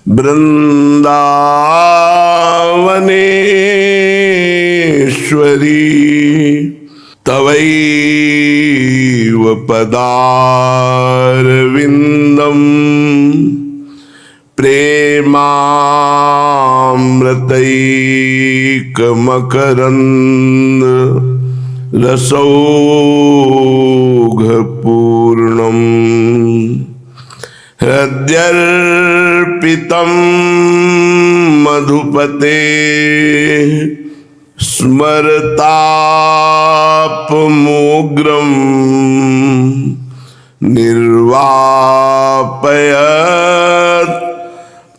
वृंदावनेश्वरी तवैव पदारविन्दम् प्रेमामृतैकमकरन्द रसौघपूर्णम् हृद्यर्पितं मधुपते स्मरतापमोग्रं निर्वापयत्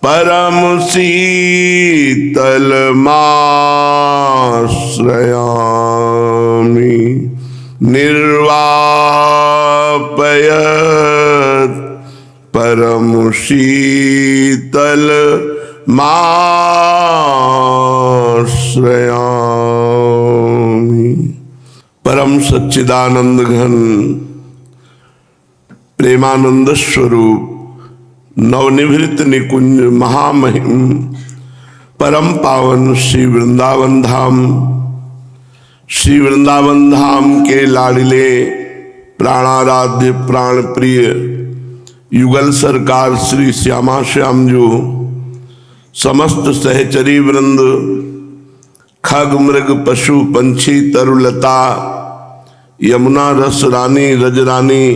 परम शीतलमाश्रयामि निर्वापयत् परम शीतलमाश्रयामि। परम सच्चिदानंद घन प्रेमानंद स्वरूप नवनिभृत निकुंज महामहिम परम पावन श्री वृंदावन धाम के लाडले प्राणाराध्य प्राण प्रिय युगल सरकार श्री श्यामा श्याम जो समस्त सहचरी वृंद खग मृग पशु पंछी तरुलता यमुना रस रानी रजरानी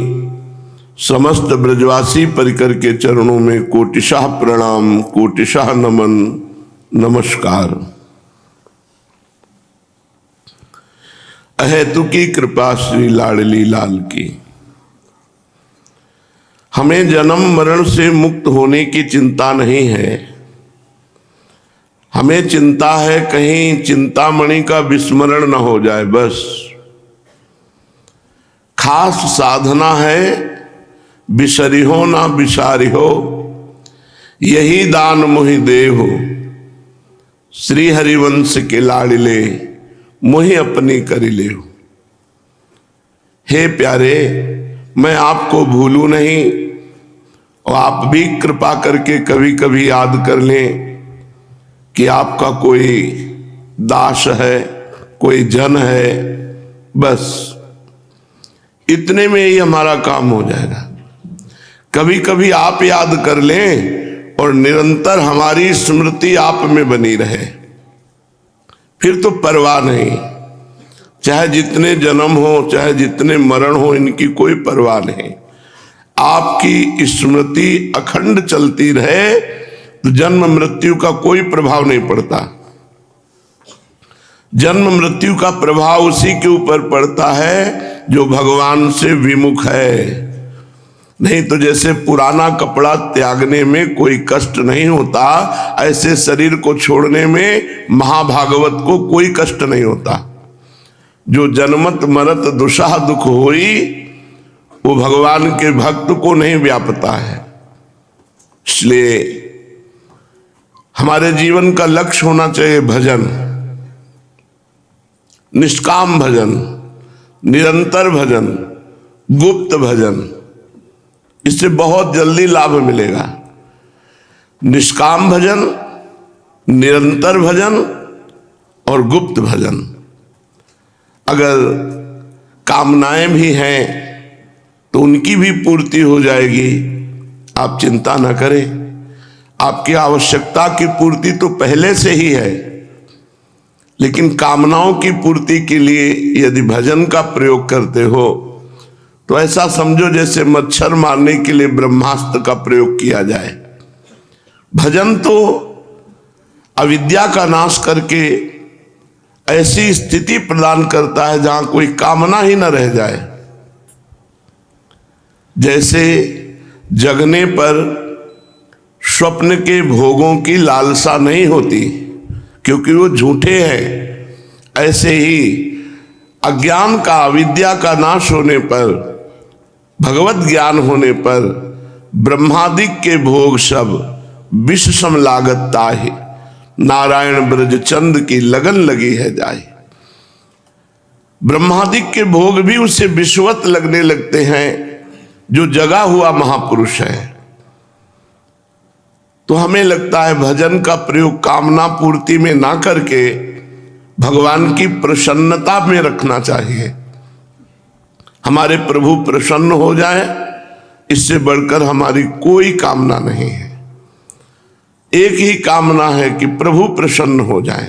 समस्त ब्रजवासी परिकर के चरणों में कोटिशाह प्रणाम कोटिशाह नमन नमस्कार। अहेतु की कृपा श्री लाडली लाल की। हमें जन्म मरण से मुक्त होने की चिंता नहीं है, हमें चिंता है कहीं चिंतामणि का विस्मरण न हो जाए। बस खास साधना है बिसरी हो ना बिसारी हो, यही दान मोहि देहो। श्री हरिवंश के लाडले मोहि अपनी करी ले। हे प्यारे, मैं आपको भूलूं नहीं और आप भी कृपा करके कभी कभी याद कर लें कि आपका कोई दास है, कोई जन है। बस इतने में ही हमारा काम हो जाएगा। कभी कभी आप याद कर लें और निरंतर हमारी स्मृति आप में बनी रहे, फिर तो परवाह नहीं। चाहे जितने जन्म हो चाहे जितने मरण हो, इनकी कोई परवाह नहीं। आपकी स्मृति अखंड चलती रहे तो जन्म मृत्यु का कोई प्रभाव नहीं पड़ता। जन्म मृत्यु का प्रभाव उसी के ऊपर पड़ता है जो भगवान से विमुख है। नहीं तो जैसे पुराना कपड़ा त्यागने में कोई कष्ट नहीं होता, ऐसे शरीर को छोड़ने में महाभागवत को कोई कष्ट नहीं होता। जो जन्मत मरत दुषाह दुख होई, वो भगवान के भक्त को नहीं व्यापता है। इसलिए हमारे जीवन का लक्ष्य होना चाहिए भजन, निष्काम भजन, निरंतर भजन, गुप्त भजन। इससे बहुत जल्दी लाभ मिलेगा। निष्काम भजन, निरंतर भजन और गुप्त भजन। अगर कामनाएं भी हैं तो उनकी भी पूर्ति हो जाएगी। आप चिंता न करें, आपकी आवश्यकता की पूर्ति तो पहले से ही है, लेकिन कामनाओं की पूर्ति के लिए यदि भजन का प्रयोग करते हो तो ऐसा समझो जैसे मच्छर मारने के लिए ब्रह्मास्त्र का प्रयोग किया जाए। भजन तो अविद्या का नाश करके ऐसी स्थिति प्रदान करता है जहां कोई कामना ही न रह जाए। जैसे जगने पर स्वप्न के भोगों की लालसा नहीं होती क्योंकि वो झूठे हैं, ऐसे ही अज्ञान का अविद्या का नाश होने पर, भगवत ज्ञान होने पर ब्रह्मादिक के भोग सब विष सम लागत ताहि, नारायण ब्रज चंद की लगन लगी है जाए। ब्रह्मादिक के भोग भी उसे विश्वत लगने लगते हैं जो जगा हुआ महापुरुष है। तो हमें लगता है भजन का प्रयोग कामना पूर्ति में ना करके भगवान की प्रसन्नता में रखना चाहिए। हमारे प्रभु प्रसन्न हो जाए, इससे बढ़कर हमारी कोई कामना नहीं है। एक ही कामना है कि प्रभु प्रसन्न हो जाए,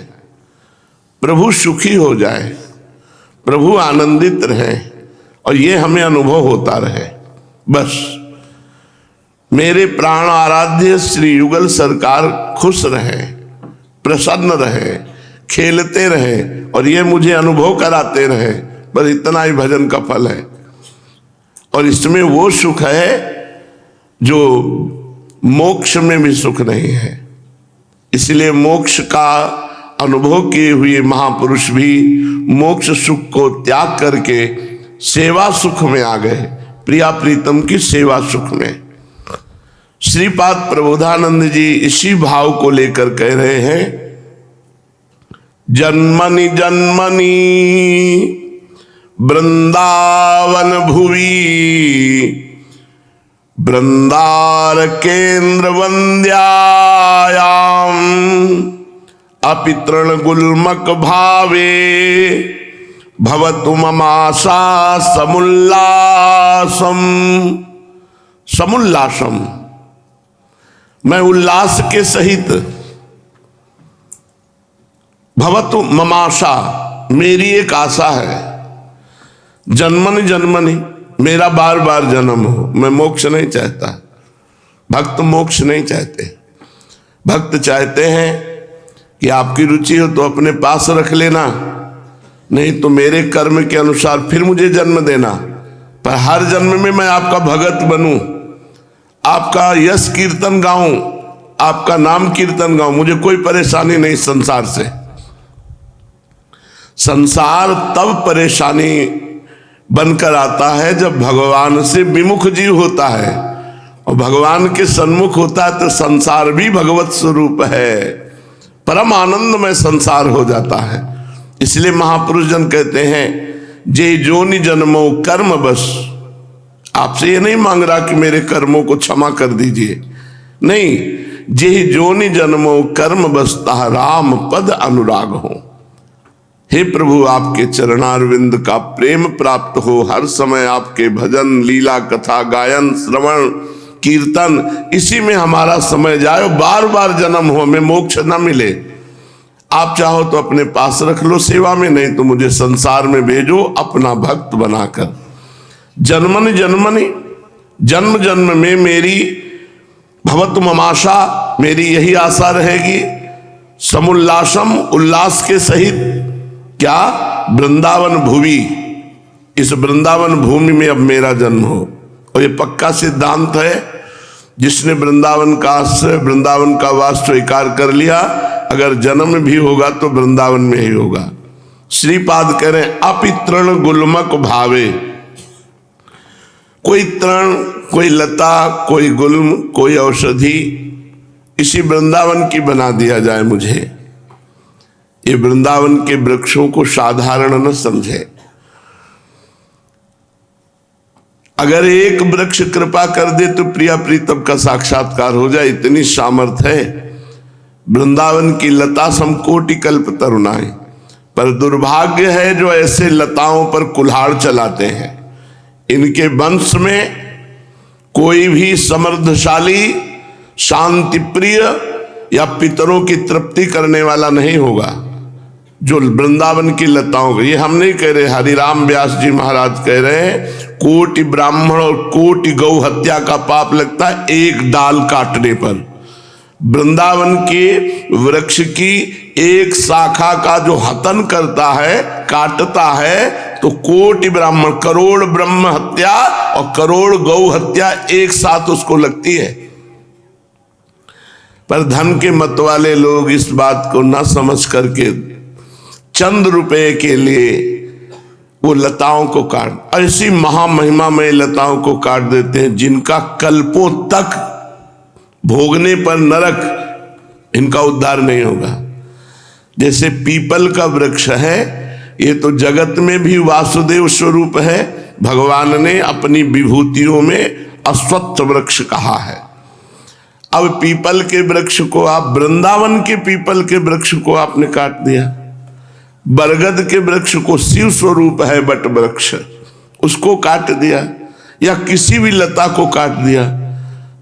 प्रभु सुखी हो जाए, प्रभु आनंदित रहे और ये हमें अनुभव होता रहे। बस मेरे प्राण आराध्य श्री युगल सरकार खुश रहे, प्रसन्न रहे, खेलते रहे और ये मुझे अनुभव कराते रहे, बस इतना ही भजन का फल है। और इसमें वो सुख है जो मोक्ष में भी सुख नहीं है। इसलिए मोक्ष का अनुभव किए हुए महापुरुष भी मोक्ष सुख को त्याग करके सेवा सुख में आ गए, प्रिया प्रीतम की सेवा सुख में। श्रीपाद प्रबोधानंद जी इसी भाव को लेकर कह रहे हैं, जन्मनि जन्मनि वृंदावन भुवि वृंदार केंद्र वंद्यायाम अपि तृण गुल्मक भावे भवतु ममाशा समुल्लासम। समुल्लासम मैं उल्लास के सहित, भवतु ममाशा मेरी एक आशा है, जन्मनि जन्मनि मेरा बार बार जन्म हो। मैं मोक्ष नहीं चाहता, भक्त मोक्ष नहीं चाहते। भक्त चाहते हैं कि आपकी रुचि हो तो अपने पास रख लेना, नहीं तो मेरे कर्म के अनुसार फिर मुझे जन्म देना, पर हर जन्म में मैं आपका भगत बनूं, आपका यश कीर्तन गाऊं, आपका नाम कीर्तन गाऊं। मुझे कोई परेशानी नहीं संसार से। संसार तब परेशानी बनकर आता है जब भगवान से विमुख जीव होता है, और भगवान के सन्मुख होता है तो संसार भी भगवत स्वरूप है, परम आनंदमय संसार हो जाता है। इसलिए महापुरुष जन कहते हैं, जे जोनि जन्मो कर्म बस। आपसे ये नहीं मांग रहा कि मेरे कर्मों को क्षमा कर दीजिए, नहीं, जे जोनि जन्मो कर्म बस ता राम पद अनुराग हो। हे प्रभु, आपके चरणारविंद का प्रेम प्राप्त हो, हर समय आपके भजन लीला कथा गायन श्रवण कीर्तन इसी में हमारा समय जाए, बार बार जन्म हो, हमें मोक्ष न मिले। आप चाहो तो अपने पास रख लो सेवा में, नहीं तो मुझे संसार में भेजो अपना भक्त बनाकर। जन्मनि जन्मनि जन्म जन्म में मेरी भवतु ममाशा, मेरी यही आशा रहेगी। समुल्लासम उल्लास के सहित, क्या वृंदावन भूमि, इस वृंदावन भूमि में अब मेरा जन्म हो। और ये पक्का सिद्धांत है, जिसने वृंदावन का आश्रय वृंदावन का वास स्वीकार कर लिया, अगर जन्म भी होगा तो वृंदावन में ही होगा। श्रीपाद कह रहे हैं, अपि तृण गुल्मक भावे। कोई तृण, कोई लता, कोई गुल्म, कोई औषधि इसी वृंदावन की बना दिया जाए मुझे। ये वृंदावन के वृक्षों को साधारण न समझे। अगर एक वृक्ष कृपा कर दे तो प्रिया प्रीतम का साक्षात्कार हो जाए, इतनी सामर्थ है। वृंदावन की लता समकोटि कल्प तरुणाई, पर दुर्भाग्य है जो ऐसे लताओं पर कुल्हाड़ चलाते हैं। इनके वंश में कोई भी समृद्धशाली, शांति प्रिय या पितरों की तृप्ति करने वाला नहीं होगा जो वृंदावन की लताओं को। ये हम नहीं कह रहे, हरिराम व्यास जी महाराज कह रहे हैं, कोटि ब्राह्मण और कोटि गौ हत्या का पाप लगता है एक डाल काटने पर। वृंदावन के वृक्ष की एक शाखा का जो हतन करता है, काटता है, तो कोटि ब्राह्मण, करोड़ ब्रह्म हत्या और करोड़ गौ हत्या एक साथ उसको लगती है। पर धन के मत वाले लोग इस बात को न समझ करके चंद रुपए के लिए वो लताओं को काट, ऐसी महामहिमामय लताओं को काट देते हैं जिनका कल्पों तक भोगने पर नरक, इनका उद्धार नहीं होगा। जैसे पीपल का वृक्ष है, ये तो जगत में भी वासुदेव स्वरूप है, भगवान ने अपनी विभूतियों में अश्वत्थ वृक्ष कहा है। अब पीपल के वृक्ष को आप, वृंदावन के पीपल के वृक्ष को आपने काट दिया, बरगद के वृक्ष को, शिव स्वरूप है बट वृक्ष, उसको काट दिया, या किसी भी लता को काट दिया,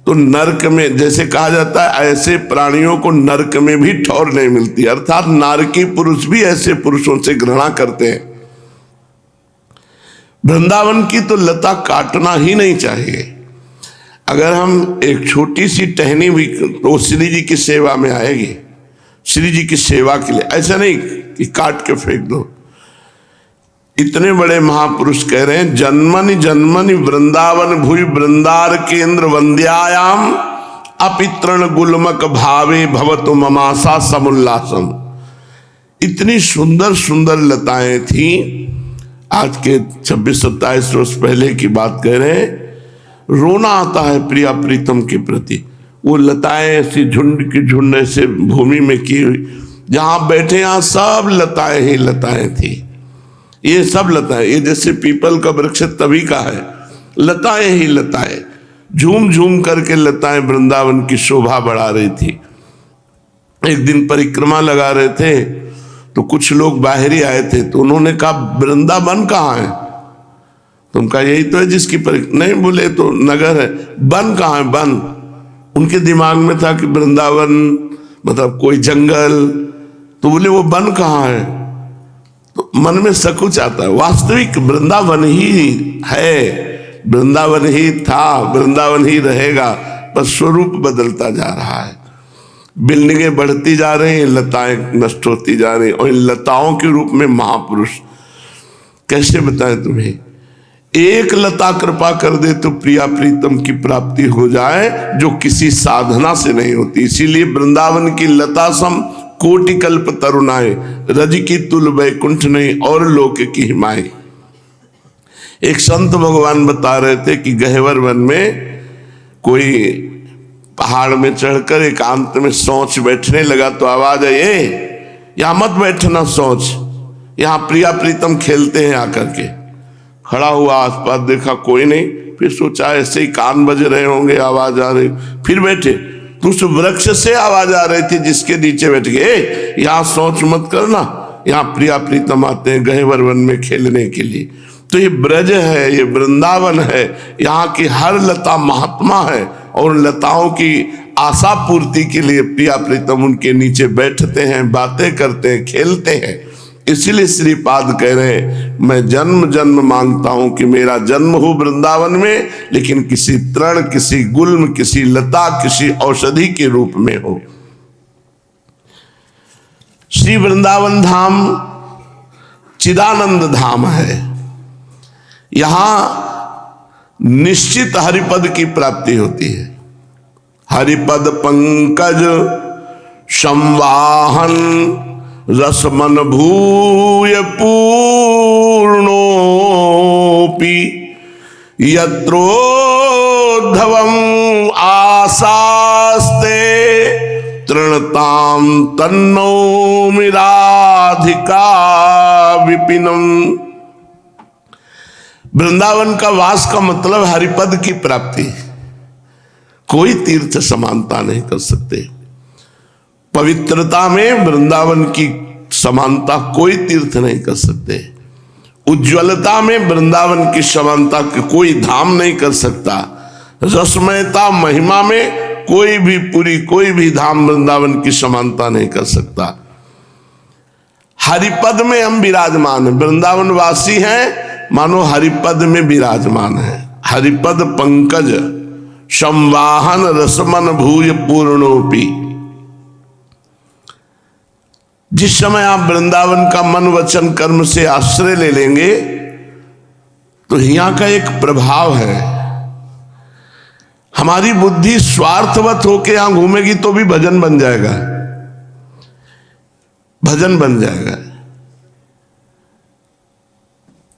तो नरक में, जैसे कहा जाता है, ऐसे प्राणियों को नरक में भी ठौर नहीं मिलती। अर्थात नारकी पुरुष भी ऐसे पुरुषों से घृणा करते हैं। वृंदावन की तो लता काटना ही नहीं चाहिए। अगर हम एक छोटी सी टहनी भी, तो श्री जी की सेवा में आएगी, श्री जी की सेवा के लिए, ऐसा नहीं कि काट के फेंक दो। इतने बड़े महापुरुष कह रहे हैं, जन्मनि जन्मनि वृंदावन भूय वृंदार केंद्र वंद्यायाम अपितृण गुलमक भावे भवतु ममासा समुल्लासम। इतनी सुंदर सुंदर लताएं थी। आज के 26-27 वर्ष पहले की बात कह रहे हैं, रोना आता है प्रिया प्रीतम के प्रति। वो लताएं ऐसी झुंड की झुंड ऐसे भूमि में की हुई, जहां बैठे यहाँ सब लताएं ही लताएं थी। ये सब लताएं, ये जैसे पीपल का वृक्ष तभी का है, लताएं ही लताएं, झूम झूम करके लताएं वृंदावन की शोभा बढ़ा रही थी। एक दिन परिक्रमा लगा रहे थे तो कुछ लोग बाहर ही आए थे, तो उन्होंने कहा वृंदावन कहाँ है? तुम कहा यही तो है जिसकी नहीं, बोले तो नगर है। वन कहाँ है? वन। उनके दिमाग में था कि वृंदावन मतलब कोई जंगल, तो बोले वो वन कहाँ है? तो मन में सकुच आता है। वास्तविक वृंदावन ही है, वृंदावन ही था, वृंदावन ही रहेगा, पर स्वरूप बदलता जा रहा है। बिल्डिंगें बढ़ती जा रही हैं, लताएं नष्ट होती जा रही, और इन लताओं के रूप में महापुरुष। कैसे बताएं तुम्हें? एक लता कृपा कर दे तो प्रिया प्रीतम की प्राप्ति हो जाए, जो किसी साधना से नहीं होती। इसीलिए वृंदावन की लता सम कोटि कल्प तरुणाए, रज की तुल वैकुंठ नहीं और लोक की हिमाए। एक संत भगवान बता रहे थे कि गहवर वन में कोई पहाड़ में चढ़कर एकांत में सोच बैठने लगा, तो आवाज आई, यहां मत बैठना सोच, यहां प्रिया प्रीतम खेलते हैं आकर के। खड़ा हुआ, आसपास देखा कोई नहीं, फिर सोचा ऐसे ही कान बज रहे होंगे, आवाज आ रही, फिर बैठे तो उस वृक्ष से आवाज आ रही थी जिसके नीचे बैठ गए, यहाँ सोच मत करना, यहाँ प्रिया प्रीतम आते हैं गहवर वन में खेलने के लिए। तो ये ब्रज है, ये वृंदावन है, यहाँ की हर लता महात्मा है, और लताओं की आशा पूर्ति के लिए प्रिया प्रीतम उनके नीचे बैठते हैं, बातें करते हैं, खेलते हैं। इसीलिए श्रीपाद कह रहे हैं, मैं जन्म जन्म मांगता हूं कि मेरा जन्म हो वृंदावन में, लेकिन किसी तृण, किसी गुल्म, किसी लता, किसी औषधि के रूप में हो। श्री वृंदावन धाम चिदानंद धाम है। यहां निश्चित हरिपद की प्राप्ति होती है। हरिपद पंकज संवाहन रसमन भूय पूर्णोपि यत्रोद्धवम आसास्ते तृणताम तन्नौमि राधिका विपिनम। वृंदावन का वास का मतलब हरिपद की प्राप्ति। कोई तीर्थ समानता नहीं कर सकते। पवित्रता में वृंदावन की समानता कोई तीर्थ नहीं कर सकते। उज्ज्वलता में वृंदावन की समानता कोई धाम नहीं कर सकता। रसमयता महिमा में कोई भी पूरी, कोई भी धाम वृंदावन की समानता नहीं कर सकता। हरिपद में हम विराजमान हैं, वृंदावन वासी हैं, मानो हरिपद में विराजमान है। हरिपद पंकज संवाहन रसमन भूय पूर्णोपि। जिस समय आप वृंदावन का मन वचन कर्म से आश्रय ले लेंगे, तो यहाँ का एक प्रभाव है। हमारी बुद्धि स्वार्थवत होके यहां घूमेगी तो भी भजन बन जाएगा, भजन बन जाएगा।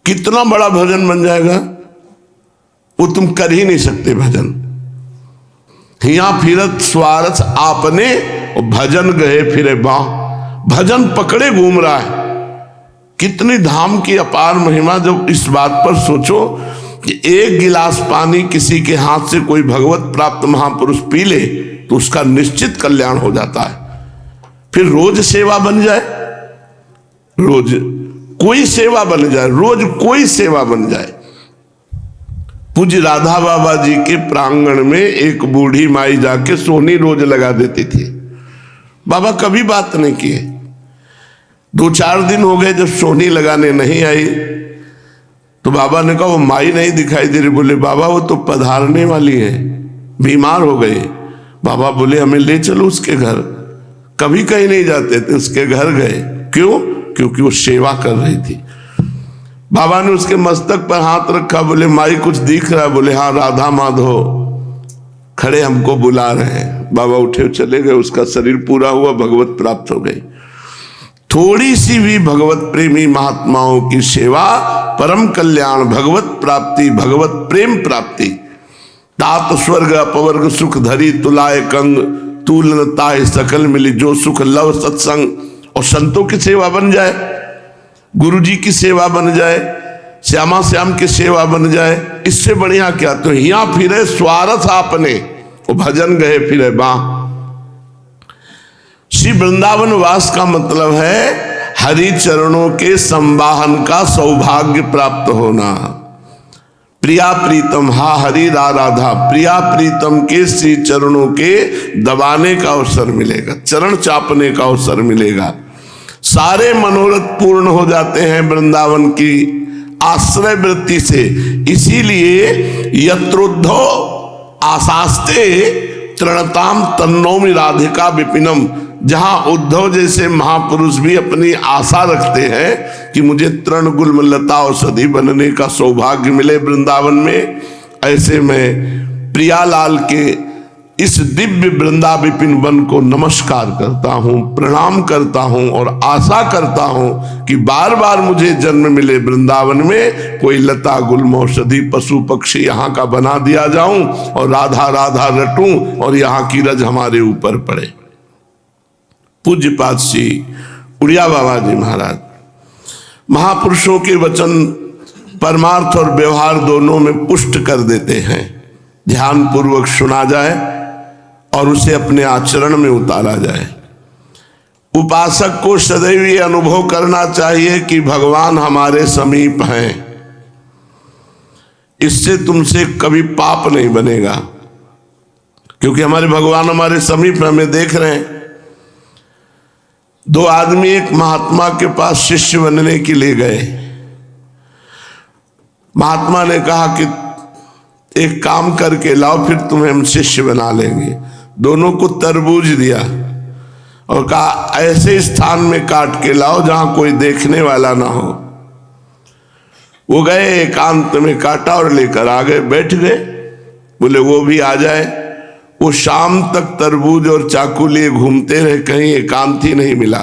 कितना बड़ा भजन बन जाएगा वो तुम कर ही नहीं सकते। भजन हिया फिरत स्वार्थ आपने, और भजन गए फिरे बाह। भजन पकड़े घूम रहा है। कितनी धाम की अपार महिमा। जब इस बात पर सोचो कि एक गिलास पानी किसी के हाथ से कोई भगवत प्राप्त महापुरुष पी ले, तो उसका निश्चित कल्याण हो जाता है। फिर रोज सेवा बन जाए, रोज कोई सेवा बन जाए, रोज कोई सेवा बन जाए। पूज्य राधा बाबा जी के प्रांगण में एक बूढ़ी माई जाके सोनी रोज लगा देती थी। बाबा कभी बात नहीं किए। 2-4 दिन हो गए जब सोनी लगाने नहीं आई तो बाबा ने कहा वो माई नहीं दिखाई दे रही। बोले बाबा वो तो पधारने वाली है, बीमार हो गई। बाबा बोले हमें ले चलो उसके घर। कभी कहीं नहीं जाते थे, उसके घर गए। क्यों? क्योंकि वो सेवा कर रही थी। बाबा ने उसके मस्तक पर हाथ रखा, बोले माई कुछ दिख रहा है? बोले हाँ राधा माधव खड़े हमको बुला रहे हैं। बाबा उठे चले गए, उसका शरीर पूरा हुआ, भगवत प्राप्त हो गई। थोड़ी सी भी भगवत प्रेमी महात्माओं की सेवा, परम कल्याण, भगवत प्राप्ति, भगवत प्रेम प्राप्ति। तात स्वर्ग अपवर्ग सुख धरी तुलाए कंग, तूलन ताय सकल मिली जो सुख लव सत्संग। और संतों की सेवा बन जाए, गुरु जी की सेवा बन जाए, श्यामा श्याम की सेवा बन जाए, इससे बढ़िया क्या? तो हिया फिरे स्वार्थ आपने, वो भजन गए फिरे बा। श्री वृंदावन वास का मतलब है हरि चरणों के संवाहन का सौभाग्य प्राप्त होना। प्रिया प्रीतम हा हरि राधा, प्रिया प्रीतम के श्री चरणों के दबाने का अवसर मिलेगा, चरण चापने का अवसर मिलेगा। सारे मनोरथ पूर्ण हो जाते हैं वृंदावन की आश्रय वृत्ति से। इसीलिए यत्रोद्धो आशास्ते तृणताम तन्नौमि राधिका विपिनम, जहां उद्धव जैसे महापुरुष भी अपनी आशा रखते हैं कि मुझे तृण गुल्म लता औषधि बनने का सौभाग्य मिले वृंदावन में, ऐसे मैं प्रियालाल के इस दिव्य वृंदा विपिन वन को नमस्कार करता हूं, प्रणाम करता हूं और आशा करता हूं कि बार बार मुझे जन्म मिले वृंदावन में, कोई लता गुल्म औषधि पशु पक्षी यहाँ का बना दिया जाऊं और राधा राधा रटूं और यहाँ की रज हमारे ऊपर पड़े। पूज्यपाद श्री उड़िया बाबा जी महाराज महापुरुषों के वचन परमार्थ और व्यवहार दोनों में पुष्ट कर देते हैं। ध्यान पूर्वक सुना जाए और उसे अपने आचरण में उतारा जाए। उपासक को सदैव ये अनुभव करना चाहिए कि भगवान हमारे समीप हैं। इससे तुमसे कभी पाप नहीं बनेगा, क्योंकि हमारे भगवान हमारे समीप हमें देख रहे हैं। 2 आदमी एक महात्मा के पास शिष्य बनने के लिए गए। महात्मा ने कहा कि एक काम करके लाओ, फिर तुम्हें हम शिष्य बना लेंगे। दोनों को तरबूज दिया और कहा ऐसे स्थान में काट के लाओ जहां कोई देखने वाला ना हो। वो गए, एकांत में काटा और लेकर आ गए, बैठ गए। बोले वो भी आ जाए। वो शाम तक तरबूज और चाकू लिए घूमते रहे, कहीं एकांत ही नहीं मिला।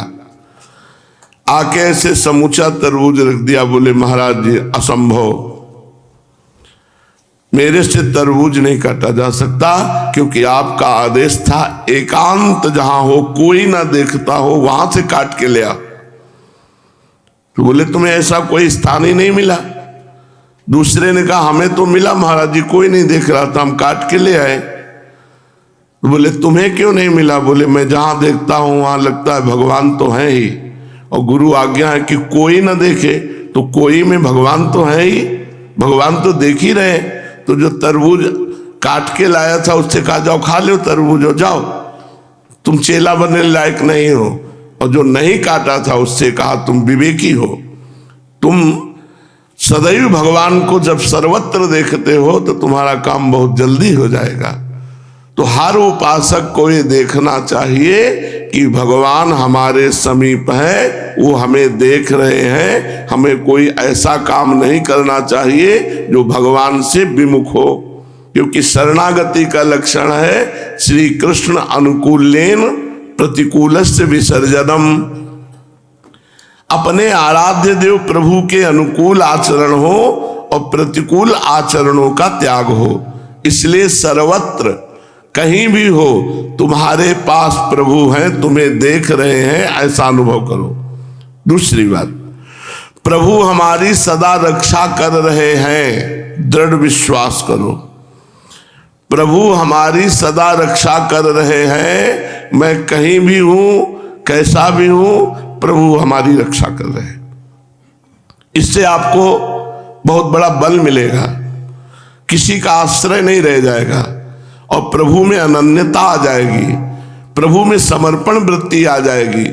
आके ऐसे समूचा तरबूज रख दिया। बोले महाराज जी असंभव, मेरे से तरबूज नहीं काटा जा सकता, क्योंकि आपका आदेश था एकांत जहां हो, कोई ना देखता हो, वहां से काट के ले आ। तो बोले तुम्हें ऐसा कोई स्थान ही नहीं मिला? दूसरे ने कहा हमें तो मिला महाराज जी, कोई नहीं देख रहा था, हम काट के ले आए। तो बोले तुम्हें क्यों नहीं मिला? बोले मैं जहां देखता हूं वहां लगता है भगवान तो है ही, और गुरु आज्ञा है कि कोई ना देखे, तो कोई में भगवान तो है ही, भगवान तो देख ही रहे। तो जो तरबूज काट के लाया था उससे कहा जाओ खा लो तरबूज, हो जाओ, तुम चेला बनने लायक नहीं हो। और जो नहीं काटा था उससे कहा तुम विवेकी हो, तुम सदैव भगवान को जब सर्वत्र देखते हो तो तुम्हारा काम बहुत जल्दी हो जाएगा। तो हर उपासक को ये देखना चाहिए कि भगवान हमारे समीप है, वो हमें देख रहे हैं। हमें कोई ऐसा काम नहीं करना चाहिए जो भगवान से विमुख हो, क्योंकि शरणागति का लक्षण है श्री कृष्ण अनुकूलेन प्रतिकूलस्य विसर्जनम। अपने आराध्य देव प्रभु के अनुकूल आचरण हो और प्रतिकूल आचरणों का त्याग हो। इसलिए सर्वत्र कहीं भी हो तुम्हारे पास प्रभु हैं, तुम्हें देख रहे हैं, ऐसा अनुभव करो। दूसरी बात, प्रभु हमारी सदा रक्षा कर रहे हैं, दृढ़ विश्वास करो। प्रभु हमारी सदा रक्षा कर रहे हैं। मैं कहीं भी हूं, कैसा भी हूं, प्रभु हमारी रक्षा कर रहे हैं। इससे आपको बहुत बड़ा बल मिलेगा, किसी का आश्रय नहीं रह जाएगा और प्रभु में अनन्यता आ जाएगी, प्रभु में समर्पण वृत्ति आ जाएगी।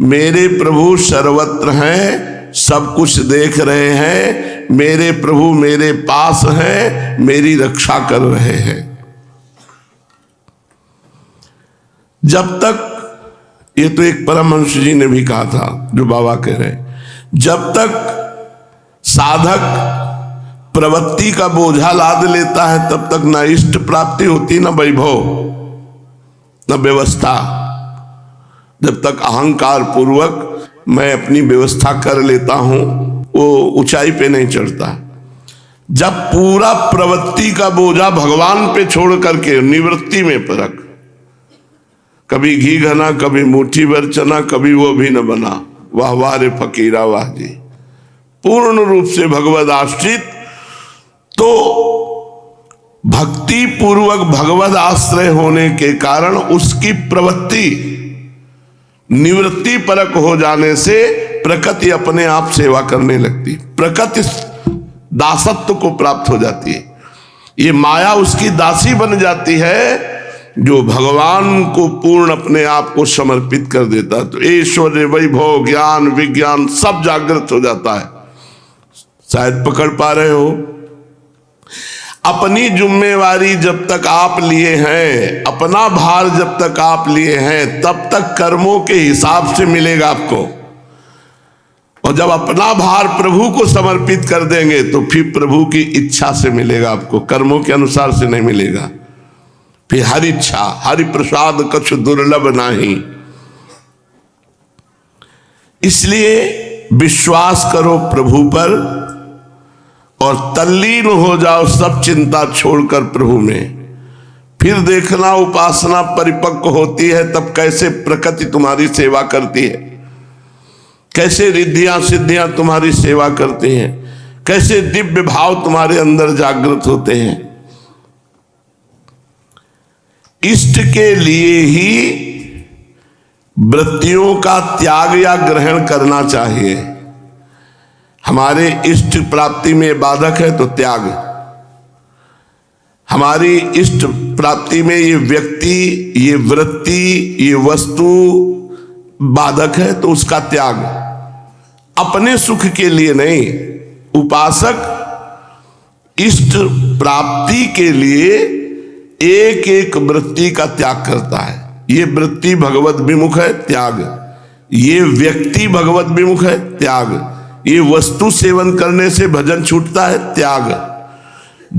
मेरे प्रभु सर्वत्र हैं, सब कुछ देख रहे हैं, मेरे प्रभु मेरे पास हैं, मेरी रक्षा कर रहे हैं। जब तक, ये तो एक परमहंस जी ने भी कहा था, जो बाबा कह रहे हैं, जब तक साधक प्रवृत्ति का बोझा लाद लेता है तब तक ना इष्ट प्राप्ति होती, ना वैभव, ना व्यवस्था। जब तक अहंकार पूर्वक मैं अपनी व्यवस्था कर लेता हूं, वो ऊंचाई पे नहीं चढ़ता। जब पूरा प्रवृत्ति का बोझा भगवान पे छोड़ करके निवृत्ति में परख, कभी घी घना, कभी मुट्ठी भर चना, कभी वो भी न बना, वाह वाह रे फकीरा वाह जी, पूर्ण रूप से भगवद आश्रित, तो भक्ति पूर्वक भगवद आश्रय होने के कारण उसकी प्रवृत्ति निवृत्ति परक हो जाने से प्रकृति अपने आप सेवा करने लगती, प्रकृति दासत्व को प्राप्त हो जाती है। ये माया उसकी दासी बन जाती है, जो भगवान को पूर्ण अपने आप को समर्पित कर देता, तो ऐश्वर्य, वैभव, ज्ञान, विज्ञान सब जागृत हो जाता है। शायद पकड़ पा रहे हो। अपनी जिम्मेवारी जब तक आप लिए हैं, अपना भार जब तक आप लिए हैं, तब तक कर्मों के हिसाब से मिलेगा आपको। और जब अपना भार प्रभु को समर्पित कर देंगे तो फिर प्रभु की इच्छा से मिलेगा आपको, कर्मों के अनुसार से नहीं मिलेगा। फिर हरि इच्छा, हरि प्रसाद कछु दुर्लभ नहीं। इसलिए विश्वास करो प्रभु पर और तल्लीन हो जाओ सब चिंता छोड़कर प्रभु में। फिर देखना उपासना परिपक्व होती है तब कैसे प्रकृति तुम्हारी सेवा करती है, कैसे रिद्धियां सिद्धियां तुम्हारी सेवा करती हैं, कैसे दिव्य भाव तुम्हारे अंदर जागृत होते हैं। इष्ट के लिए ही वृत्तियों का त्याग या ग्रहण करना चाहिए। हमारे इष्ट प्राप्ति में बाधक है तो त्याग, हमारी इष्ट प्राप्ति में ये व्यक्ति, ये वृत्ति, ये वस्तु बाधक है तो उसका त्याग, अपने सुख के लिए नहीं। उपासक इष्ट प्राप्ति के लिए एक एक वृत्ति का त्याग करता है। ये वृत्ति भगवत विमुख है, त्याग। ये व्यक्ति भगवत विमुख है, त्याग। ये वस्तु सेवन करने से भजन छूटता है, त्याग।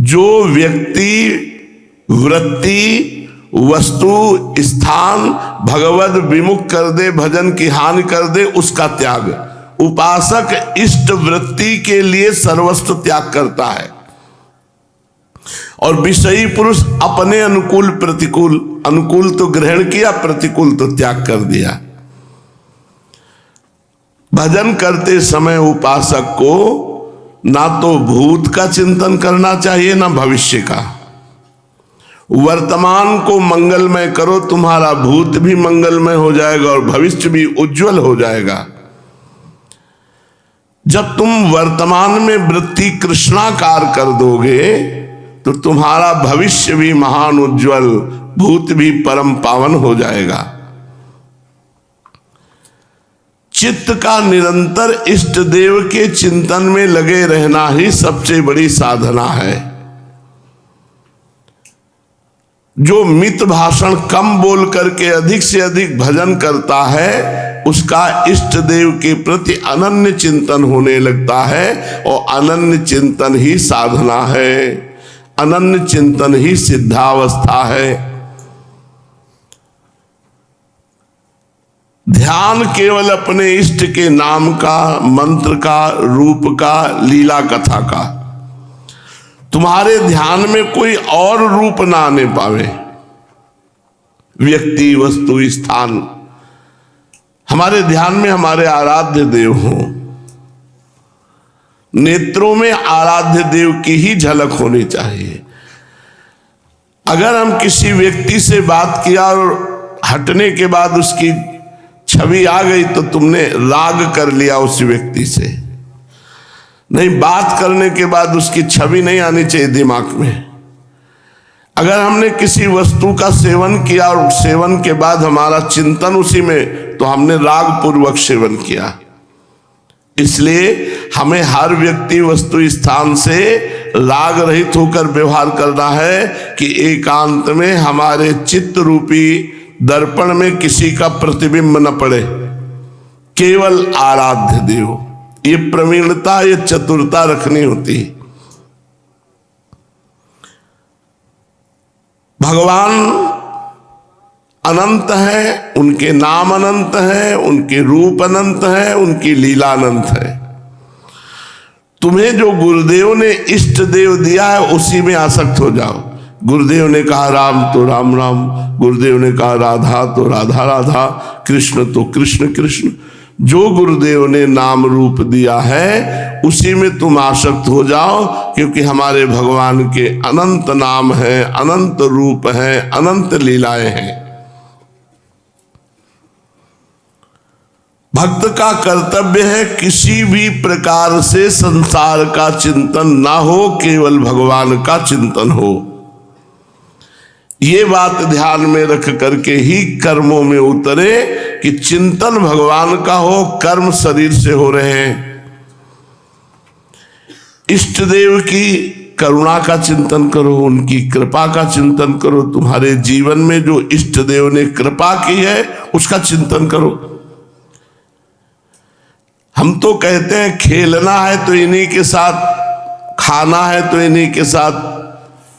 जो व्यक्ति, वृत्ति, वस्तु, स्थान भगवत विमुख कर दे, भजन की हानि कर दे, उसका त्याग। उपासक इष्ट वृत्ति के लिए सर्वस्व त्याग करता है और विषयी पुरुष अपने अनुकूल प्रतिकूल, अनुकूल तो ग्रहण किया, प्रतिकूल तो त्याग कर दिया। भजन करते समय उपासक को ना तो भूत का चिंतन करना चाहिए ना भविष्य का। वर्तमान को मंगलमय करो, तुम्हारा भूत भी मंगलमय हो जाएगा और भविष्य भी उज्जवल हो जाएगा। जब तुम वर्तमान में वृत्ति कृष्णाकार कर दोगे तो तुम्हारा भविष्य भी महान उज्जवल, भूत भी परम पावन हो जाएगा। चित्त का निरंतर इष्ट देव के चिंतन में लगे रहना ही सबसे बड़ी साधना है। जो मित भाषण कम बोल करके अधिक से अधिक भजन करता है, उसका इष्ट देव के प्रति अनन्य चिंतन होने लगता है और अनन्य चिंतन ही साधना है, अनन्य चिंतन ही सिद्धावस्था है। ध्यान केवल अपने इष्ट के नाम का, मंत्र का, रूप का, लीला कथा का। तुम्हारे ध्यान में कोई और रूप ना आने पावे, व्यक्ति, वस्तु, स्थान। हमारे ध्यान में हमारे आराध्य देव हों, नेत्रों में आराध्य देव की ही झलक होनी चाहिए। अगर हम किसी व्यक्ति से बात किया और हटने के बाद उसकी छवि आ गई तो तुमने राग कर लिया उस व्यक्ति से। नहीं, बात करने के बाद उसकी छवि नहीं आनी चाहिए दिमाग में। अगर हमने किसी वस्तु का सेवन किया और सेवन के बाद हमारा चिंतन उसी में, तो हमने राग पूर्वक सेवन किया। इसलिए हमें हर व्यक्ति वस्तु स्थान से राग रहित होकर व्यवहार करना है कि एकांत में हमारे चित्त रूपी दर्पण में किसी का प्रतिबिंब न पड़े, केवल आराध्य देव। ये प्रवीणता, ये चतुरता रखनी होती है। भगवान अनंत है, उनके नाम अनंत है, उनके रूप अनंत है, उनकी लीला अनंत है। तुम्हें जो गुरुदेव ने इष्ट देव दिया है उसी में आसक्त हो जाओ। गुरुदेव ने कहा राम तो राम राम, गुरुदेव ने कहा राधा तो राधा राधा, कृष्ण तो कृष्ण कृष्ण। जो गुरुदेव ने नाम रूप दिया है उसी में तुम आसक्त हो जाओ, क्योंकि हमारे भगवान के अनंत नाम है, अनंत रूप है, अनंत लीलाएं हैं। भक्त का कर्तव्य है किसी भी प्रकार से संसार का चिंतन ना हो, केवल भगवान का चिंतन हो। ये बात ध्यान में रख करके ही कर्मों में उतरे कि चिंतन भगवान का हो, कर्म शरीर से हो रहे हैं। इष्ट देव की करुणा का चिंतन करो, उनकी कृपा का चिंतन करो। तुम्हारे जीवन में जो इष्ट देव ने कृपा की है उसका चिंतन करो। हम तो कहते हैं खेलना है तो इन्हीं के साथ, खाना है तो इन्हीं के साथ,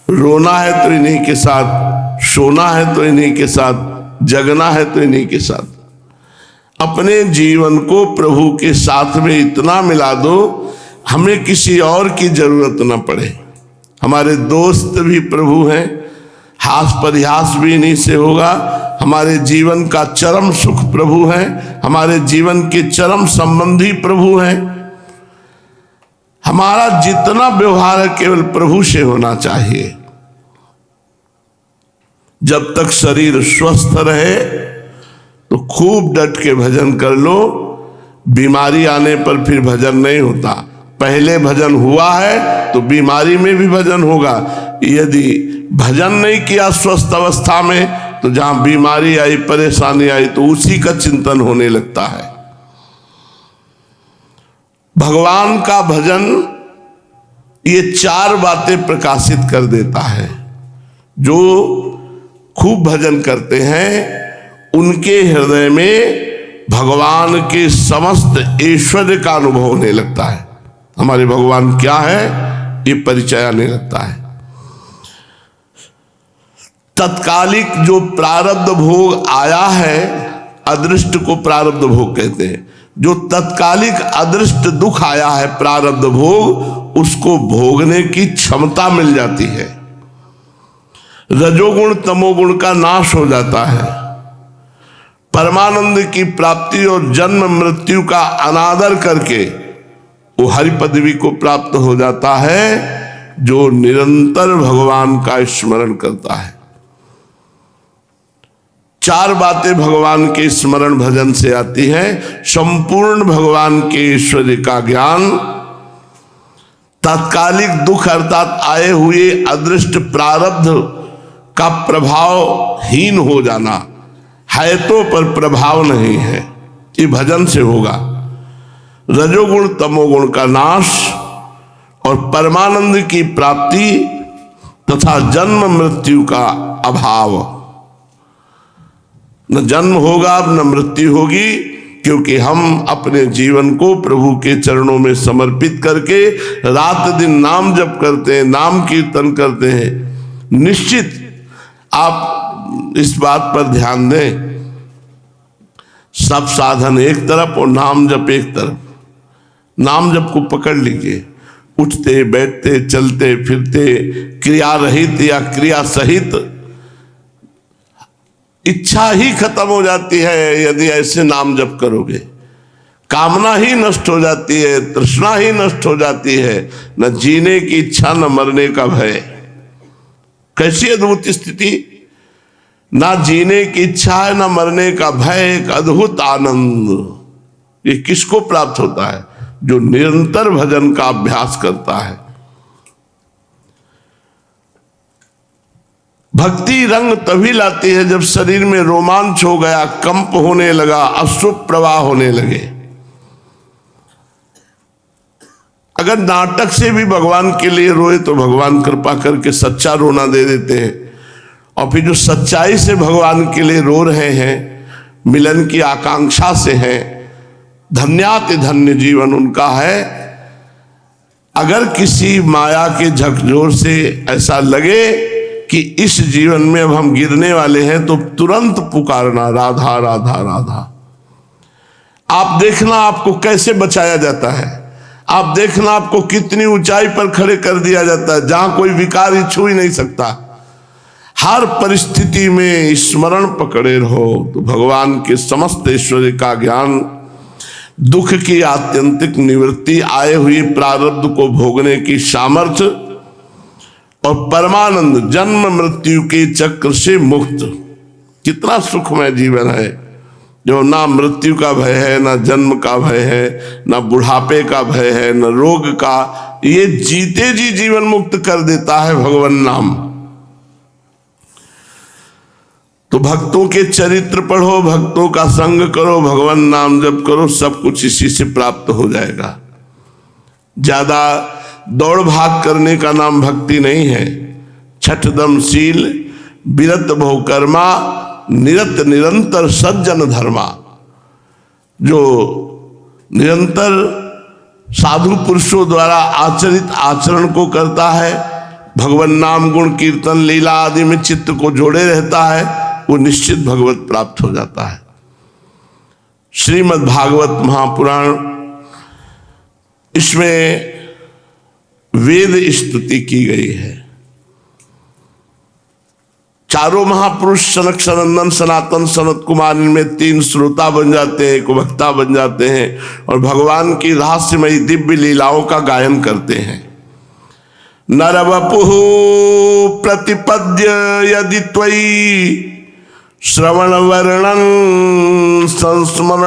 रोना है तो इन्हीं के साथ, सोना है तो इन्हीं के साथ, जगना है तो इन्हीं के साथ। अपने जीवन को प्रभु के साथ में इतना मिला दो, हमें किसी और की जरूरत न पड़े। हमारे दोस्त भी प्रभु हैं, हास परिहास भी इन्हीं से होगा। हमारे जीवन का चरम सुख प्रभु है, हमारे जीवन के चरम संबंधी प्रभु हैं। हमारा जितना व्यवहार है केवल प्रभु से होना चाहिए। जब तक शरीर स्वस्थ रहे तो खूब डट के भजन कर लो। बीमारी आने पर फिर भजन नहीं होता। पहले भजन हुआ है तो बीमारी में भी भजन होगा। यदि भजन नहीं किया स्वस्थ अवस्था में तो जहां बीमारी आई, परेशानी आई तो उसी का चिंतन होने लगता है। भगवान का भजन ये चार बातें प्रकाशित कर देता है। जो खूब भजन करते हैं उनके हृदय में भगवान के समस्त ऐश्वर्य का अनुभव होने लगता है। हमारे भगवान क्या है ये परिचय आने लगता है। तत्कालिक जो प्रारब्ध भोग आया है, अदृष्ट को प्रारब्ध भोग कहते हैं। जो तत्कालिक अदृष्ट दुख आया है प्रारब्ध भोग, उसको भोगने की क्षमता मिल जाती है। रजोगुण तमोगुण का नाश हो जाता है। परमानंद की प्राप्ति और जन्म मृत्यु का अनादर करके वो हरि पदवी को प्राप्त हो जाता है, जो निरंतर भगवान का स्मरण करता है। चार बातें भगवान के स्मरण भजन से आती हैं। संपूर्ण भगवान के ऐश्वर्य का ज्ञान, तात्कालिक दुख अर्थात आए हुए अदृष्ट प्रारब्ध का प्रभावहीन हो जाना, है तो पर प्रभाव नहीं है, ये भजन से होगा। रजोगुण तमोगुण का नाश और परमानंद की प्राप्ति तथा जन्म मृत्यु का अभाव। न जन्म होगा न मृत्यु होगी, क्योंकि हम अपने जीवन को प्रभु के चरणों में समर्पित करके रात दिन नाम जप करते हैं, नाम कीर्तन करते हैं। निश्चित आप इस बात पर ध्यान दें, सब साधन एक तरफ और नाम जप एक तरफ। नाम जप को पकड़ लीजिए। उठते बैठते चलते फिरते क्रिया रहित या क्रिया सहित इच्छा ही खत्म हो जाती है। यदि ऐसे नाम जप करोगे कामना ही नष्ट हो जाती है, तृष्णा ही नष्ट हो जाती है, न जीने की इच्छा न मरने का भय। कैसी अद्भुत स्थिति, ना जीने की इच्छा है ना मरने का भय, एक अद्भुत आनंद। ये किसको प्राप्त होता है? जो निरंतर भजन का अभ्यास करता है। भक्ति रंग तभी लाती है जब शरीर में रोमांच हो गया, कंप होने लगा, अश्रु प्रवाह होने लगे। अगर नाटक से भी भगवान के लिए रोए तो भगवान कृपा करके सच्चा रोना दे देते हैं। और फिर जो सच्चाई से भगवान के लिए रो रहे हैं, मिलन की आकांक्षा से हैं, धन्याति धन्य जीवन उनका है। अगर किसी माया के झकझोर से ऐसा लगे कि इस जीवन में अब हम गिरने वाले हैं, तो तुरंत पुकारना राधा राधा राधा। आप देखना आपको कैसे बचाया जाता है, आप देखना आपको कितनी ऊंचाई पर खड़े कर दिया जाता है, जहां कोई विकार छू ही नहीं सकता। हर परिस्थिति में स्मरण पकड़े रहो तो भगवान के समस्त ऐश्वर्य का ज्ञान, दुख की आत्यंतिक निवृत्ति, आए हुए प्रारब्ध को भोगने की सामर्थ्य और परमानंद, जन्म मृत्यु के चक्र से मुक्त। कितना सुखमय जीवन है, जो ना मृत्यु का भय है, ना जन्म का भय है, ना बुढ़ापे का भय है, ना रोग का। ये जीते जी जीवन मुक्त कर देता है भगवान नाम। तो भक्तों के चरित्र पढ़ो, भक्तों का संग करो, भगवान नाम जप करो, सब कुछ इसी से प्राप्त हो जाएगा। ज्यादा दौड़ भाग करने का नाम भक्ति नहीं है। छठ दम शील, विरत बहुकर्मा, निरत निरंतर सज्जन धर्मा। जो निरंतर साधु पुरुषों द्वारा आचरित आचरण को करता है, भगवान नाम गुण कीर्तन लीला आदि में चित्त को जोड़े रहता है, वो निश्चित भगवत प्राप्त हो जाता है। श्रीमद् भागवत महापुराण, इसमें वेद स्तुति की गई है। चारों महापुरुष सनक सनंदन सनातन सनत कुमार, इनमें 3 श्रोता बन जाते हैं, 1 वक्ता बन जाते हैं और भगवान की रहस्यमयी दिव्य लीलाओं का गायन करते हैं। नरवपुः प्रतिपद्य यदि त्वयि श्रवण वर्णन संस्मरणादिभिः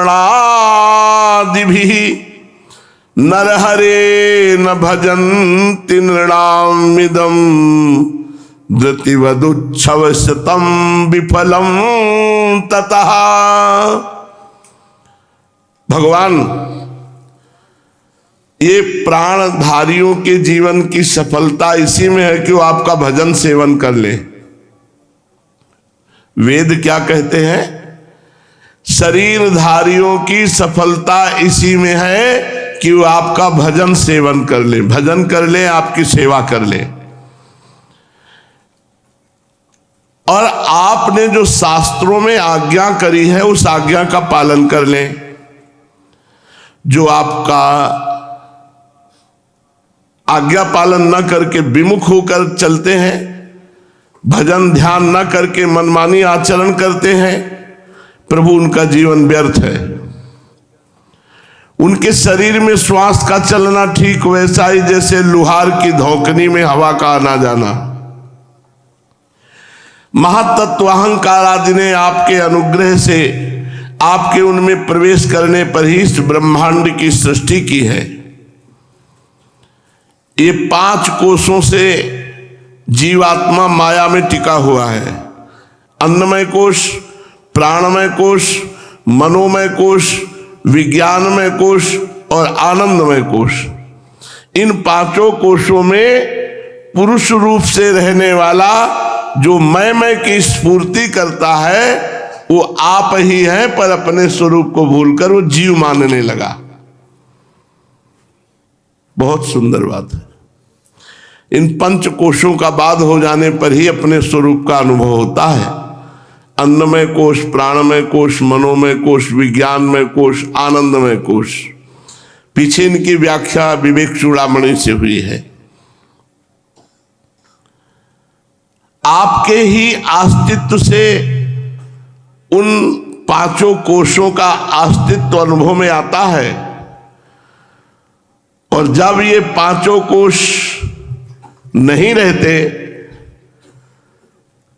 नरहरे न भजन्ति नृणामिदम् धृतिवदुच्छवशतं विफलम ततः। भगवान, ये प्राणधारियों के जीवन की सफलता इसी में है कि वो आपका भजन सेवन कर ले। वेद क्या कहते हैं? शरीरधारियों की सफलता इसी में है कि वो आपका भजन सेवन कर ले, भजन कर ले, आपकी सेवा कर ले। और आपने जो शास्त्रों में आज्ञा करी है उस आज्ञा का पालन कर लें। जो आपका आज्ञा पालन न करके विमुख होकर चलते हैं, भजन ध्यान न करके मनमानी आचरण करते हैं, प्रभु उनका जीवन व्यर्थ है। उनके शरीर में श्वास का चलना ठीक वैसा ही जैसे लुहार की धौकनी में हवा का आना जाना। महातत्व अहंकार आदि ने आपके अनुग्रह से आपके उनमें प्रवेश करने पर ही इस ब्रह्मांड की सृष्टि की है। ये 5 कोशों से जीवात्मा माया में टिका हुआ है। अन्नमय कोश, प्राणमय कोश, मनोमय कोश, विज्ञानमय कोश और आनंदमय कोश। इन 5 कोशों में पुरुष रूप से रहने वाला जो मैं की स्फूर्ति करता है वो आप ही है, पर अपने स्वरूप को भूलकर वो जीव मानने लगा। बहुत सुंदर बात है। इन 5 कोशों का बाध हो जाने पर ही अपने स्वरूप का अनुभव होता है। अन्नमय कोश, प्राणमय कोश, मनोमय कोश, विज्ञानमय कोश, आनंदमय कोश। पीछे इनकी व्याख्या विवेक चूड़ामणि से हुई है। आपके ही अस्तित्व से उन 5 कोशों का अस्तित्व अनुभव में आता है। और जब ये 5 कोश नहीं रहते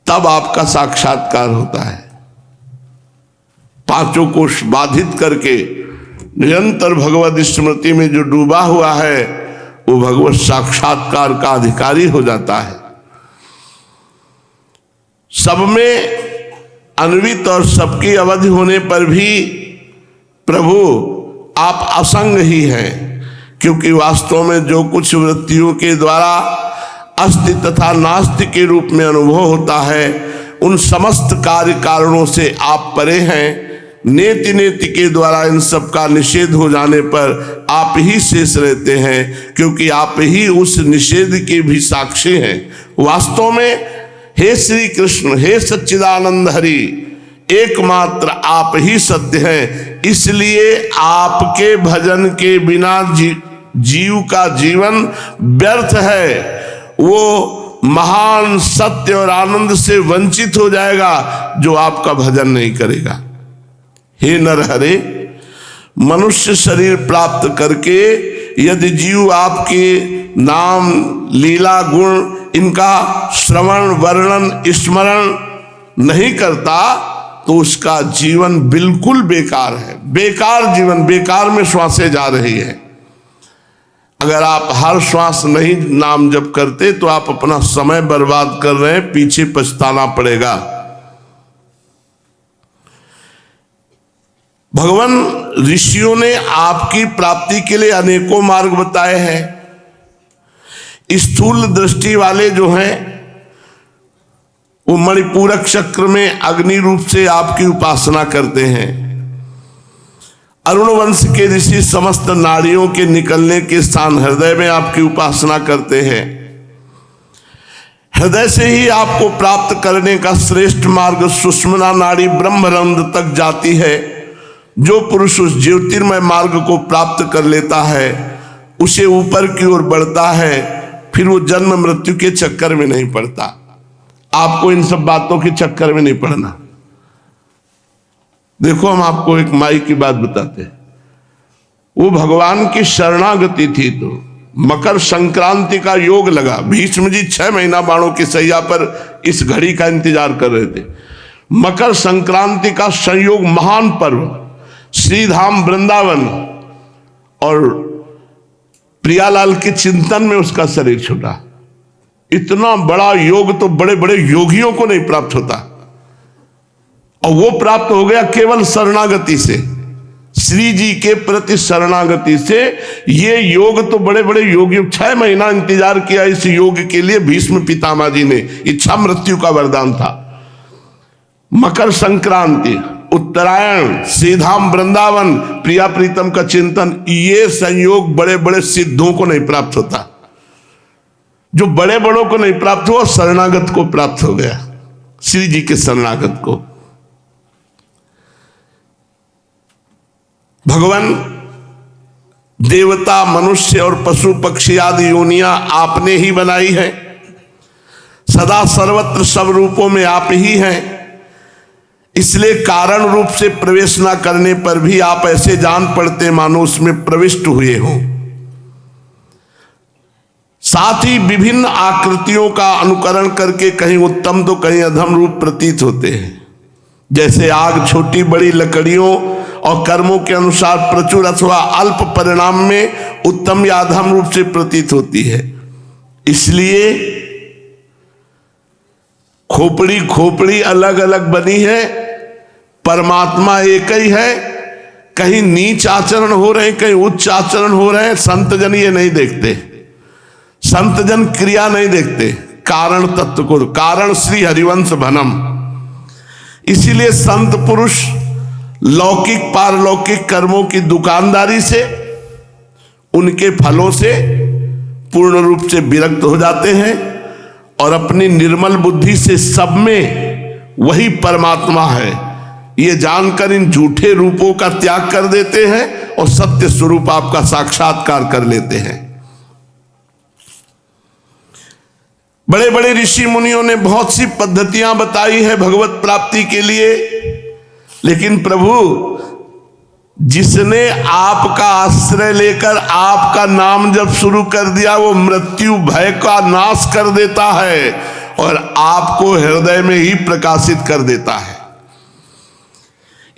तब आपका साक्षात्कार होता है। पांचों कोश बाधित करके निरंतर भगवत स्मृति में जो डूबा हुआ है वो भगवत साक्षात्कार का अधिकारी हो जाता है। सब में अन्वित और सबकी अवधि होने पर भी प्रभु आप असंग ही हैं, क्योंकि वास्तव में जो कुछ वृत्तियों के द्वारा अस्ति तथा नास्ति के रूप में अनुभव होता है उन समस्त कार्य कारणों से आप परे हैं। नेति नेति के द्वारा इन सब का निषेध हो जाने पर आप ही शेष रहते हैं, क्योंकि आप ही उस निषेध के भी साक्षी हैं। वास्तव में हे श्री कृष्ण, हे सच्चिदानंद हरि, एकमात्र आप ही सत्य हैं। इसलिए आपके भजन के बिना जीव का जीवन व्यर्थ है। वो महान सत्य और आनंद से वंचित हो जाएगा जो आपका भजन नहीं करेगा। हे नरहरे, मनुष्य शरीर प्राप्त करके यदि जीव आपके नाम, लीला, गुण इनका श्रवण, वर्णन, स्मरण नहीं करता तो उसका जीवन बिल्कुल बेकार है। बेकार जीवन, बेकार में श्वासें जा रही है। अगर आप हर श्वास नहीं नाम जप करते तो आप अपना समय बर्बाद कर रहे हैं, पीछे पछताना पड़ेगा। भगवान ऋषियों ने आपकी प्राप्ति के लिए अनेकों मार्ग बताए हैं। स्थूल दृष्टि वाले जो हैं वो मणिपूरक चक्र में अग्नि रूप से आपकी उपासना करते हैं। अरुण वंश के ऋषि समस्त नाड़ियों के निकलने के स्थान हृदय में आपकी उपासना करते हैं। हृदय से ही आपको प्राप्त करने का श्रेष्ठ मार्ग सुषुम्ना नाड़ी ब्रह्मरंध्र तक जाती है। जो पुरुष उस ज्योतिर्मय मार्ग को प्राप्त कर लेता है उसे ऊपर की ओर बढ़ता है, फिर वो जन्म मृत्यु के चक्कर में नहीं पड़ता। आपको इन सब बातों के चक्कर में नहीं पड़ना। देखो, हम आपको एक माई की बात बताते हैं। वो भगवान की शरणागति थी तो मकर संक्रांति का योग लगा। भीष्म जी 6 महीना बाणों की सैया पर इस घड़ी का इंतजार कर रहे थे। मकर संक्रांति का संयोग महान पर्व, श्रीधाम वृंदावन और प्रियालाल के चिंतन में उसका शरीर छूटा। इतना बड़ा योग तो बड़े बड़े योगियों को नहीं प्राप्त होता, और वो प्राप्त हो गया केवल शरणागति से, श्री जी के प्रति शरणागति से। ये योग तो बड़े बड़े योगियों 6 महीना इंतजार किया इस योग के लिए। भीष्म पितामह जी ने, इच्छा मृत्यु का वरदान था। मकर संक्रांति, उत्तरायण, श्रीधाम वृंदावन, प्रिया प्रीतम का चिंतन, ये संयोग बड़े बड़े सिद्धों को नहीं प्राप्त होता। जो बड़े बड़ों को नहीं प्राप्त हुआ, शरणागत को प्राप्त हो गया, श्री जी के शरणागत को। भगवान देवता, मनुष्य और पशु पक्षी आदि योनियां आपने ही बनाई है। सदा सर्वत्र सब रूपों में आप ही हैं। इसलिए कारण रूप से प्रवेश न करने पर भी आप ऐसे जान पड़ते मानो उसमें प्रविष्ट हुए हों। साथ ही विभिन्न आकृतियों का अनुकरण करके कहीं उत्तम तो कहीं अधम रूप प्रतीत होते हैं। जैसे आग छोटी बड़ी लकड़ियों और कर्मों के अनुसार प्रचुर अथवा अल्प परिणाम में उत्तम या अधम रूप से प्रतीत होती है। इसलिए खोपड़ी खोपड़ी अलग अलग बनी है, परमात्मा एक ही है। कहीं नीच आचरण हो रहे हैं, कहीं उच्च आचरण हो रहे हैं। संतजन ये नहीं देखते, संतजन क्रिया नहीं देखते, कारण तत्व को। कारण श्री हरिवंश भनम। इसीलिए संत पुरुष लौकिक पारलौकिक कर्मों की दुकानदारी से, उनके फलों से पूर्ण रूप से विरक्त हो जाते हैं और अपनी निर्मल बुद्धि से सब में वही परमात्मा है ये जानकर इन झूठे रूपों का त्याग कर देते हैं और सत्य स्वरूप आपका साक्षात्कार कर लेते हैं। बड़े बड़े ऋषि मुनियों ने बहुत सी पद्धतियां बताई है भगवत प्राप्ति के लिए, लेकिन प्रभु जिसने आपका आश्रय लेकर आपका नाम जब शुरू कर दिया वो मृत्यु भय का नाश कर देता है और आपको हृदय में ही प्रकाशित कर देता है।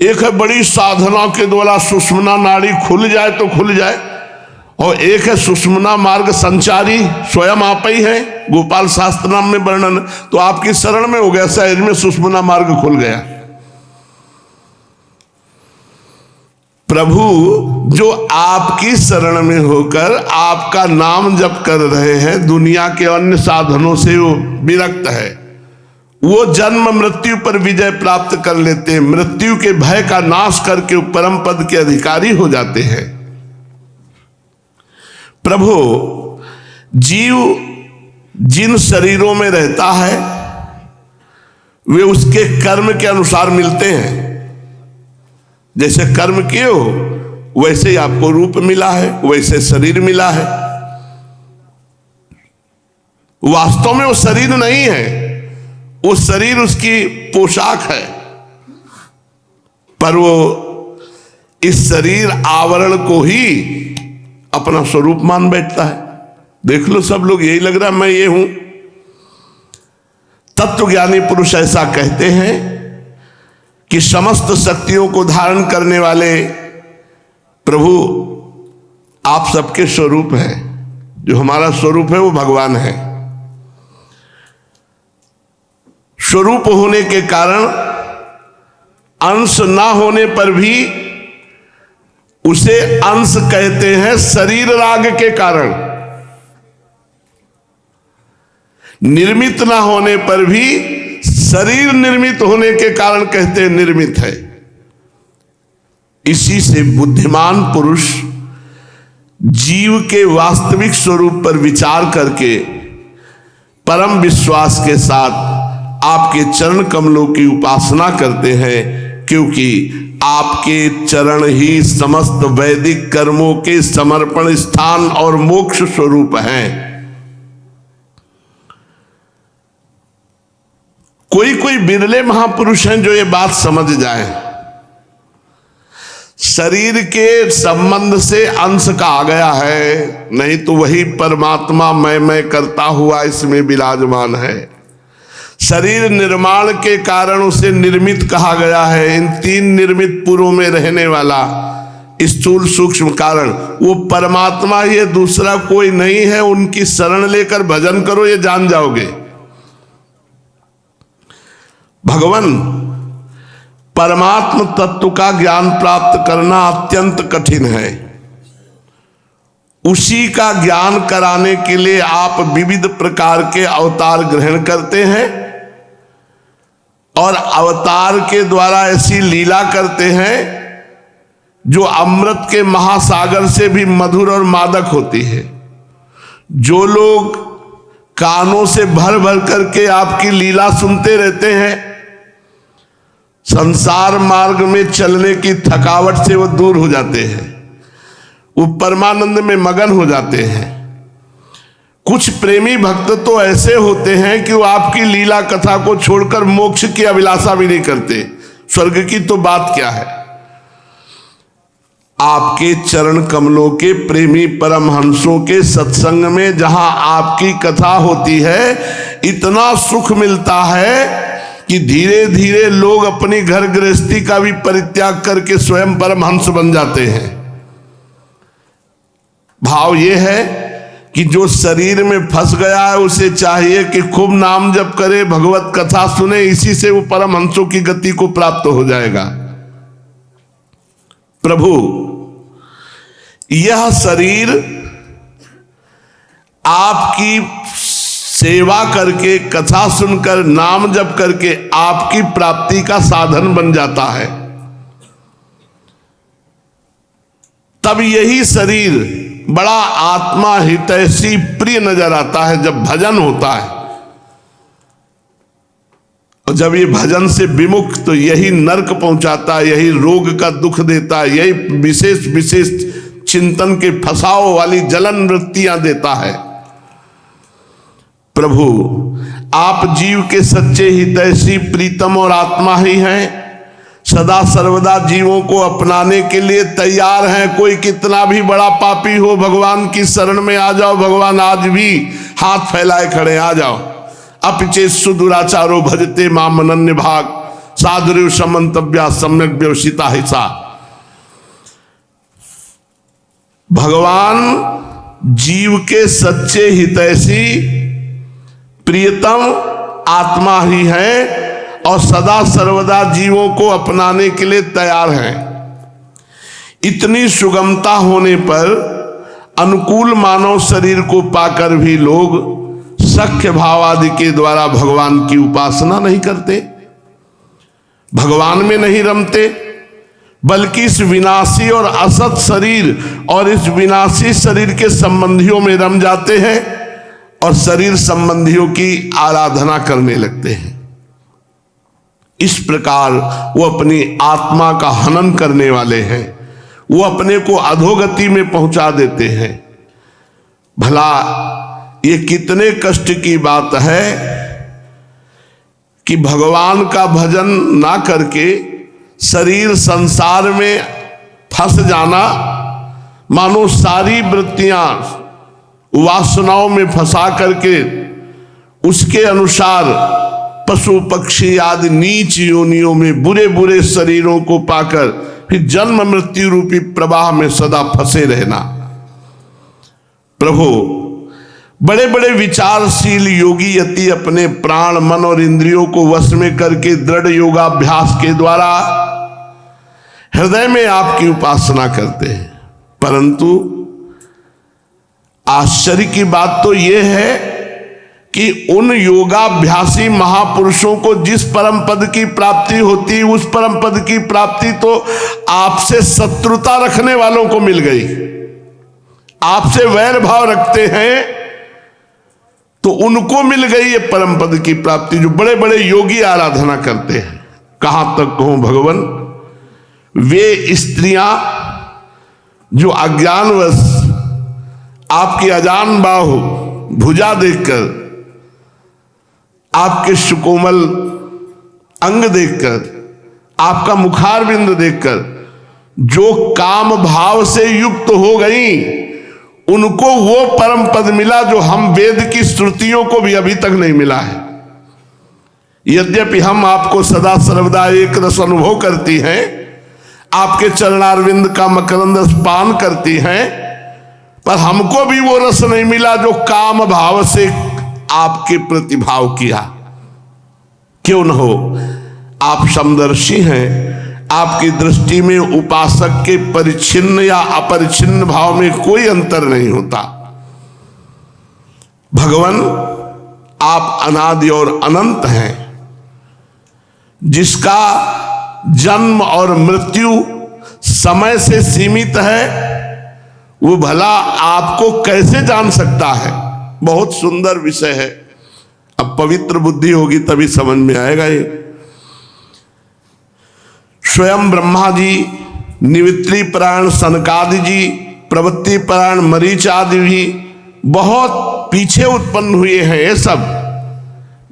एक है बड़ी साधना के द्वारा सुषुम्ना नाड़ी खुल जाए तो खुल जाए, और एक है सुषुम्ना मार्ग संचारी, स्वयं आप ही है। गोपाल शास्त्र नाम में वर्णन, तो आपकी शरण में हो गया, शरीर में सुषुम्ना मार्ग खुल गया। प्रभु जो आपकी शरण में होकर आपका नाम जप कर रहे हैं, दुनिया के अन्य साधनों से वो विरक्त है, वो जन्म मृत्यु पर विजय प्राप्त कर लेते हैं, मृत्यु के भय का नाश करके वो परम पद के अधिकारी हो जाते हैं। प्रभु जीव जिन शरीरों में रहता है वे उसके कर्म के अनुसार मिलते हैं। जैसे कर्म किए हो वैसे ही आपको रूप मिला है, वैसे शरीर मिला है। वास्तव में वो शरीर नहीं है, वो शरीर उसकी पोशाक है, पर वो इस शरीर आवरण को ही अपना स्वरूप मान बैठता है। देख लो सब लोग यही लग रहा है मैं ये हूं। तत्वज्ञानी पुरुष ऐसा कहते हैं कि समस्त शक्तियों को धारण करने वाले प्रभु आप सबके स्वरूप हैं। जो हमारा स्वरूप है वो भगवान है। स्वरूप होने के कारण अंश ना होने पर भी उसे अंश कहते हैं शरीर राग के कारण। निर्मित ना होने पर भी शरीर निर्मित होने के कारण कहते हैं निर्मित है। इसी से बुद्धिमान पुरुष जीव के वास्तविक स्वरूप पर विचार करके परम विश्वास के साथ आपके चरण कमलों की उपासना करते हैं, क्योंकि आपके चरण ही समस्त वैदिक कर्मों के समर्पण स्थान और मोक्ष स्वरूप हैं। कोई कोई बिरले महापुरुष हैं जो ये बात समझ जाएं। शरीर के संबंध से अंश कहा गया है, नहीं तो वही परमात्मा मैं करता हुआ इसमें विराजमान है। शरीर निर्माण के कारण उसे निर्मित कहा गया है। इन तीन निर्मित पुरों में रहने वाला स्थूल सूक्ष्म कारण वो परमात्मा ही है, दूसरा कोई नहीं है। उनकी शरण लेकर भजन करो, ये जान जाओगे। भगवान परमात्म तत्व का ज्ञान प्राप्त करना अत्यंत कठिन है। उसी का ज्ञान कराने के लिए आप विविध प्रकार के अवतार ग्रहण करते हैं और अवतार के द्वारा ऐसी लीला करते हैं जो अमृत के महासागर से भी मधुर और मादक होती है। जो लोग कानों से भर भर करके आपकी लीला सुनते रहते हैं, संसार मार्ग में चलने की थकावट से वो दूर हो जाते हैं, वो परमानंद में मगन हो जाते हैं। कुछ प्रेमी भक्त तो ऐसे होते हैं कि वो आपकी लीला कथा को छोड़कर मोक्ष की अभिलाषा भी नहीं करते, स्वर्ग की तो बात क्या है। आपके चरण कमलों के प्रेमी परमहंसों के सत्संग में जहां आपकी कथा होती है, इतना सुख मिलता है कि धीरे धीरे लोग अपनी घर गृहस्थी का भी परित्याग करके स्वयं परमहंस बन जाते हैं। भाव यह है कि जो शरीर में फंस गया है उसे चाहिए कि खूब नाम जप करे, भगवत कथा सुने, इसी से वो परमहंसों की गति को प्राप्त हो जाएगा। प्रभु यह शरीर आपकी सेवा करके, कथा सुनकर, नाम जप करके आपकी प्राप्ति का साधन बन जाता है। तब यही शरीर बड़ा आत्मा हितैषी प्रिय नजर आता है जब भजन होता है। और जब ये भजन से विमुख तो यही नरक पहुंचाता है, यही रोग का दुख देता है, यही विशेष विशेष चिंतन के फसाव वाली जलन वृत्तियां देता है। प्रभु आप जीव के सच्चे हितैषी प्रीतम और आत्मा ही हैं, सदा सर्वदा जीवों को अपनाने के लिए तैयार हैं। कोई कितना भी बड़ा पापी हो, भगवान की शरण में आ जाओ, भगवान आज भी हाथ फैलाए खड़े, आ जाओ, अपिचेत्सु दुराचारो भजते माम अनन्य भाग साधुरेव समन्तव्या सम्यक व्यवसिता हिसा। भगवान जीव के सच्चे हितैषी प्रियतम आत्मा ही है और सदा सर्वदा जीवों को अपनाने के लिए तैयार हैं। इतनी सुगमता होने पर अनुकूल मानव शरीर को पाकर भी लोग सख्य भाव आदि के द्वारा भगवान की उपासना नहीं करते, भगवान में नहीं रमते, बल्कि इस विनाशी और असत शरीर और इस विनाशी शरीर के संबंधियों में रम जाते हैं और शरीर संबंधियों की आराधना करने लगते हैं। इस प्रकार वो अपनी आत्मा का हनन करने वाले हैं, वो अपने को अधोगति में पहुंचा देते हैं। भला ये कितने कष्ट की बात है कि भगवान का भजन ना करके शरीर संसार में फंस जाना, मानो सारी वृत्तियां वासनाओं में फंसा करके उसके अनुसार पशु पक्षी आदि नीच योनियों में बुरे बुरे शरीरों को पाकर फिर जन्म मृत्यु रूपी प्रवाह में सदा फंसे रहना। प्रभु, बड़े बड़े विचारशील योगी यति अपने प्राण मन और इंद्रियों को वश में करके दृढ़ योगाभ्यास के द्वारा हृदय में आपकी उपासना करते हैं, परंतु आश्चर्य की बात तो यह है कि उन योगाभ्यासी महापुरुषों को जिस परम पद की प्राप्ति होती, उस परम पद की प्राप्ति तो आपसे शत्रुता रखने वालों को मिल गई। आपसे वैर भाव रखते हैं तो उनको मिल गई ये परम पद की प्राप्ति, जो बड़े बड़े योगी आराधना करते हैं। कहां तक कहूं भगवान, वे स्त्रियां जो अज्ञानवश आपकी अजान बाहु भुजा देखकर, आपके सुकोमल अंग देखकर, आपका मुखारविंद देखकर जो काम भाव से युक्त हो गई, उनको वो परम पद मिला जो हम वेद की श्रुतियों को भी अभी तक नहीं मिला है। यद्यपि हम आपको सदा सर्वदा एक रस अनुभव करती हैं, आपके चरणारविंद का मकरंद पान करती हैं, पर हमको भी वो रस नहीं मिला जो काम भाव से आपके प्रतिभाव किया। क्यों न हो, आप समदर्शी हैं, आपकी दृष्टि में उपासक के परिच्छिन्न या अपरिच्छिन्न भाव में कोई अंतर नहीं होता। भगवान, आप अनादि और अनंत हैं, जिसका जन्म और मृत्यु समय से सीमित है, वो भला आपको कैसे जान सकता है। बहुत सुंदर विषय है, अब पवित्र बुद्धि होगी तभी समझ में आएगा ये। स्वयं ब्रह्मा जी, निवित्री परायण सनकादि जी, प्रवृत्ति परायण मरीच आदि भी बहुत पीछे उत्पन्न हुए हैं। ये सब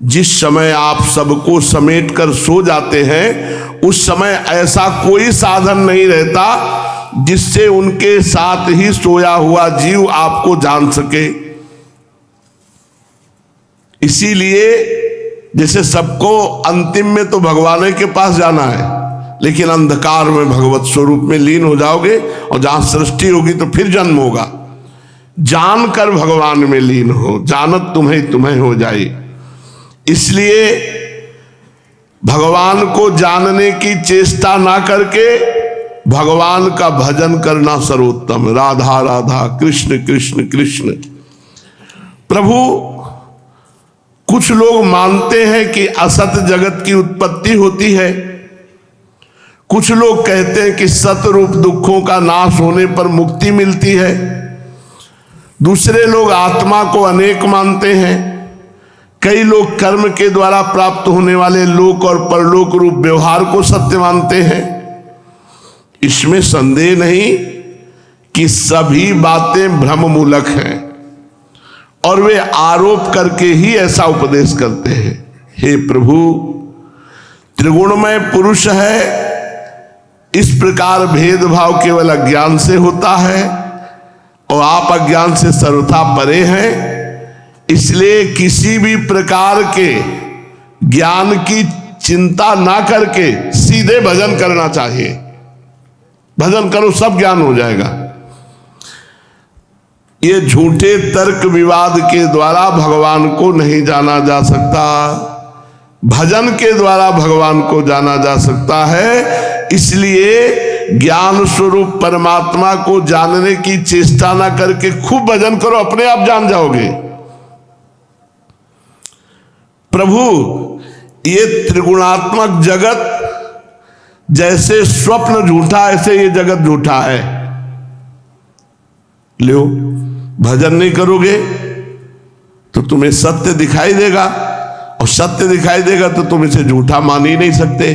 जिस समय आप सबको समेट कर सो जाते हैं, उस समय ऐसा कोई साधन नहीं रहता जिससे उनके साथ ही सोया हुआ जीव आपको जान सके। इसीलिए जैसे सबको अंतिम में तो भगवान के पास जाना है, लेकिन अंधकार में भगवत स्वरूप में लीन हो जाओगे और जहां सृष्टि होगी तो फिर जन्म होगा। जानकर भगवान में लीन हो, जानत तुम्हें तुम्हें हो जाए। इसलिए भगवान को जानने की चेष्टा ना करके भगवान का भजन करना सर्वोत्तम। राधा राधा कृष्ण कृष्ण कृष्ण। प्रभु, कुछ लोग मानते हैं कि असत जगत की उत्पत्ति होती है, कुछ लोग कहते हैं कि सतरूप दुखों का नाश होने पर मुक्ति मिलती है, दूसरे लोग आत्मा को अनेक मानते हैं, कई लोग कर्म के द्वारा प्राप्त होने वाले लोक और परलोक रूप व्यवहार को सत्य मानते हैं। इसमें संदेह नहीं कि सभी बातें भ्रम मूलक हैं और वे आरोप करके ही ऐसा उपदेश करते हैं। हे प्रभु, त्रिगुणमय पुरुष है, इस प्रकार भेदभाव केवल अज्ञान से होता है और आप अज्ञान से सर्वथा परे हैं। इसलिए किसी भी प्रकार के ज्ञान की चिंता ना करके सीधे भजन करना चाहिए। भजन करो, सब ज्ञान हो जाएगा। ये झूठे तर्क विवाद के द्वारा भगवान को नहीं जाना जा सकता, भजन के द्वारा भगवान को जाना जा सकता है। इसलिए ज्ञान स्वरूप परमात्मा को जानने की चेष्टा ना करके खूब भजन करो, अपने आप जान जाओगे। प्रभु, ये त्रिगुणात्मक जगत जैसे स्वप्न झूठा, ऐसे ये जगत झूठा है। लो, भजन नहीं करोगे तो तुम्हें सत्य दिखाई देगा, और सत्य दिखाई देगा तो तुम इसे झूठा मान ही नहीं सकते।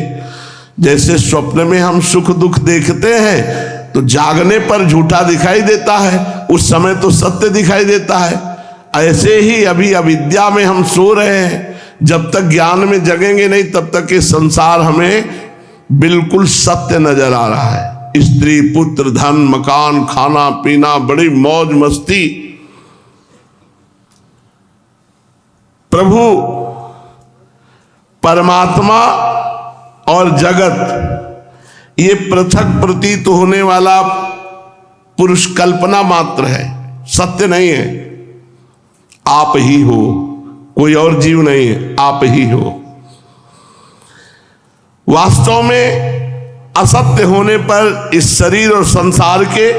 जैसे स्वप्न में हम सुख दुख देखते हैं तो जागने पर झूठा दिखाई देता है, उस समय तो सत्य दिखाई देता है। ऐसे ही अभी अविद्या में हम सो रहे हैं, जब तक ज्ञान में जगेंगे नहीं तब तक ये संसार हमें बिल्कुल सत्य नजर आ रहा है। स्त्री पुत्र धन मकान खाना पीना बड़ी मौज मस्ती। प्रभु, परमात्मा और जगत ये पृथक प्रतीत होने वाला पुरुष कल्पना मात्र है, सत्य नहीं है। आप ही हो, कोई और जीव नहीं है, आप ही हो। वास्तव में असत्य होने पर इस शरीर और संसार के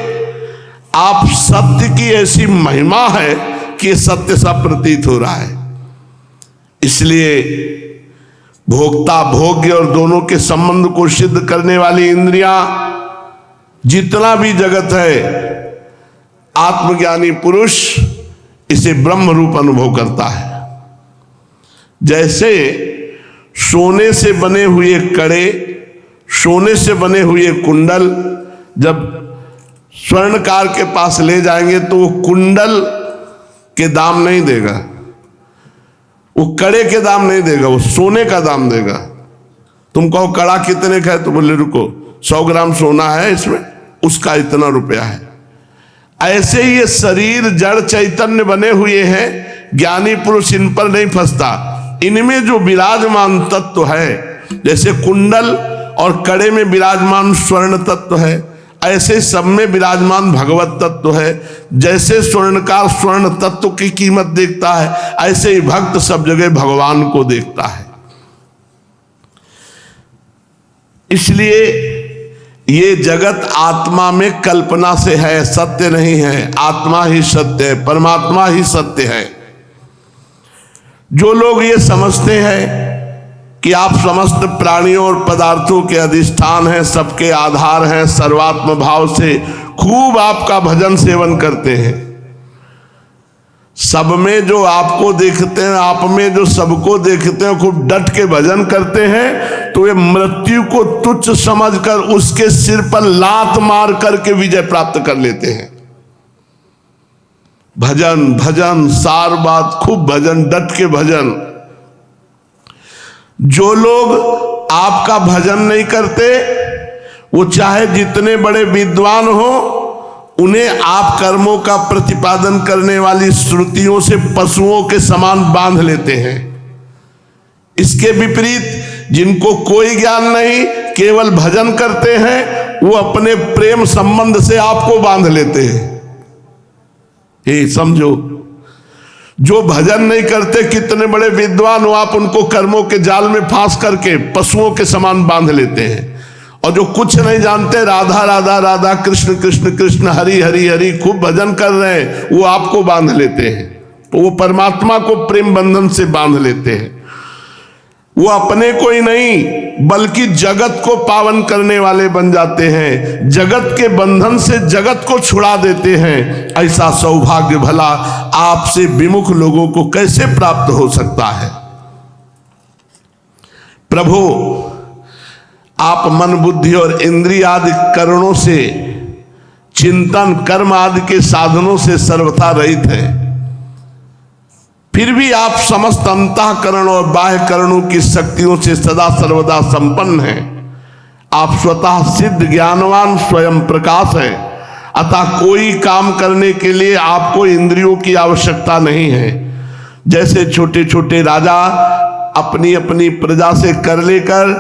आप सत्य की ऐसी महिमा है कि सत्य सा प्रतीत हो रहा है। इसलिए भोक्ता भोग्य और दोनों के संबंध को सिद्ध करने वाली इंद्रियां, जितना भी जगत है, आत्मज्ञानी पुरुष इसे ब्रह्म रूप अनुभव करता है। जैसे सोने से बने हुए कड़े, सोने से बने हुए कुंडल जब स्वर्णकार के पास ले जाएंगे तो वो कुंडल के दाम नहीं देगा, वो कड़े के दाम नहीं देगा, वो सोने का दाम देगा। तुम कहो कड़ा कितने का है, तो बोले रुको 100 ग्राम सोना है इसमें, उसका इतना रुपया है। ऐसे ही ये शरीर जड़ चैतन्य बने हुए हैं, ज्ञानी पुरुष इन पर नहीं फंसता। इनमें जो विराजमान तत्व है, जैसे कुंडल और कड़े में विराजमान स्वर्ण तत्व है, ऐसे सब में विराजमान भगवत तत्व है। जैसे स्वर्णकार स्वर्ण तत्व की कीमत देखता है, ऐसे ही भक्त सब जगह भगवान को देखता है। इसलिए ये जगत आत्मा में कल्पना से है, सत्य नहीं है। आत्मा ही सत्य है, परमात्मा ही सत्य है। जो लोग ये समझते हैं कि आप समस्त प्राणियों और पदार्थों के अधिष्ठान हैं, सबके आधार हैं, सर्वात्म भाव से खूब आपका भजन सेवन करते हैं, सब में जो आपको देखते हैं, आप में जो सबको देखते हैं, खूब डट के भजन करते हैं, तो ये मृत्यु को तुच्छ समझकर उसके सिर पर लात मार करके विजय प्राप्त कर लेते हैं। भजन भजन सार बात, खूब भजन, डट के भजन। जो लोग आपका भजन नहीं करते, वो चाहे जितने बड़े विद्वान हो, उन्हें आप कर्मों का प्रतिपादन करने वाली श्रुतियों से पशुओं के समान बांध लेते हैं। इसके विपरीत जिनको कोई ज्ञान नहीं, केवल भजन करते हैं, वो अपने प्रेम संबंध से आपको बांध लेते हैं। ये समझो, जो भजन नहीं करते, कितने बड़े विद्वान हो, आप उनको कर्मों के जाल में फांस करके पशुओं के समान बांध लेते हैं। और जो कुछ नहीं जानते, राधा राधा राधा कृष्ण कृष्ण कृष्ण हरि हरि हरि खूब भजन कर रहे हैं, वो आपको बांध लेते हैं। तो वो परमात्मा को प्रेम बंधन से बांध लेते हैं। वो अपने को ही नहीं बल्कि जगत को पावन करने वाले बन जाते हैं, जगत के बंधन से जगत को छुड़ा देते हैं। ऐसा सौभाग्य भला आपसे विमुख लोगों को कैसे प्राप्त हो सकता है। प्रभु, आप मन बुद्धि और इंद्रिय आदि करणों से, चिंतन कर्म आदि के साधनों से सर्वथा रहित हैं, फिर भी आप समस्त अंतःकरण और बाह्य करणों की शक्तियों से सदा सर्वदा संपन्न हैं। आप स्वतः सिद्ध ज्ञानवान स्वयं प्रकाश हैं, अतः कोई काम करने के लिए आपको इंद्रियों की आवश्यकता नहीं है। जैसे छोटे छोटे राजा अपनी अपनी प्रजा से कर लेकर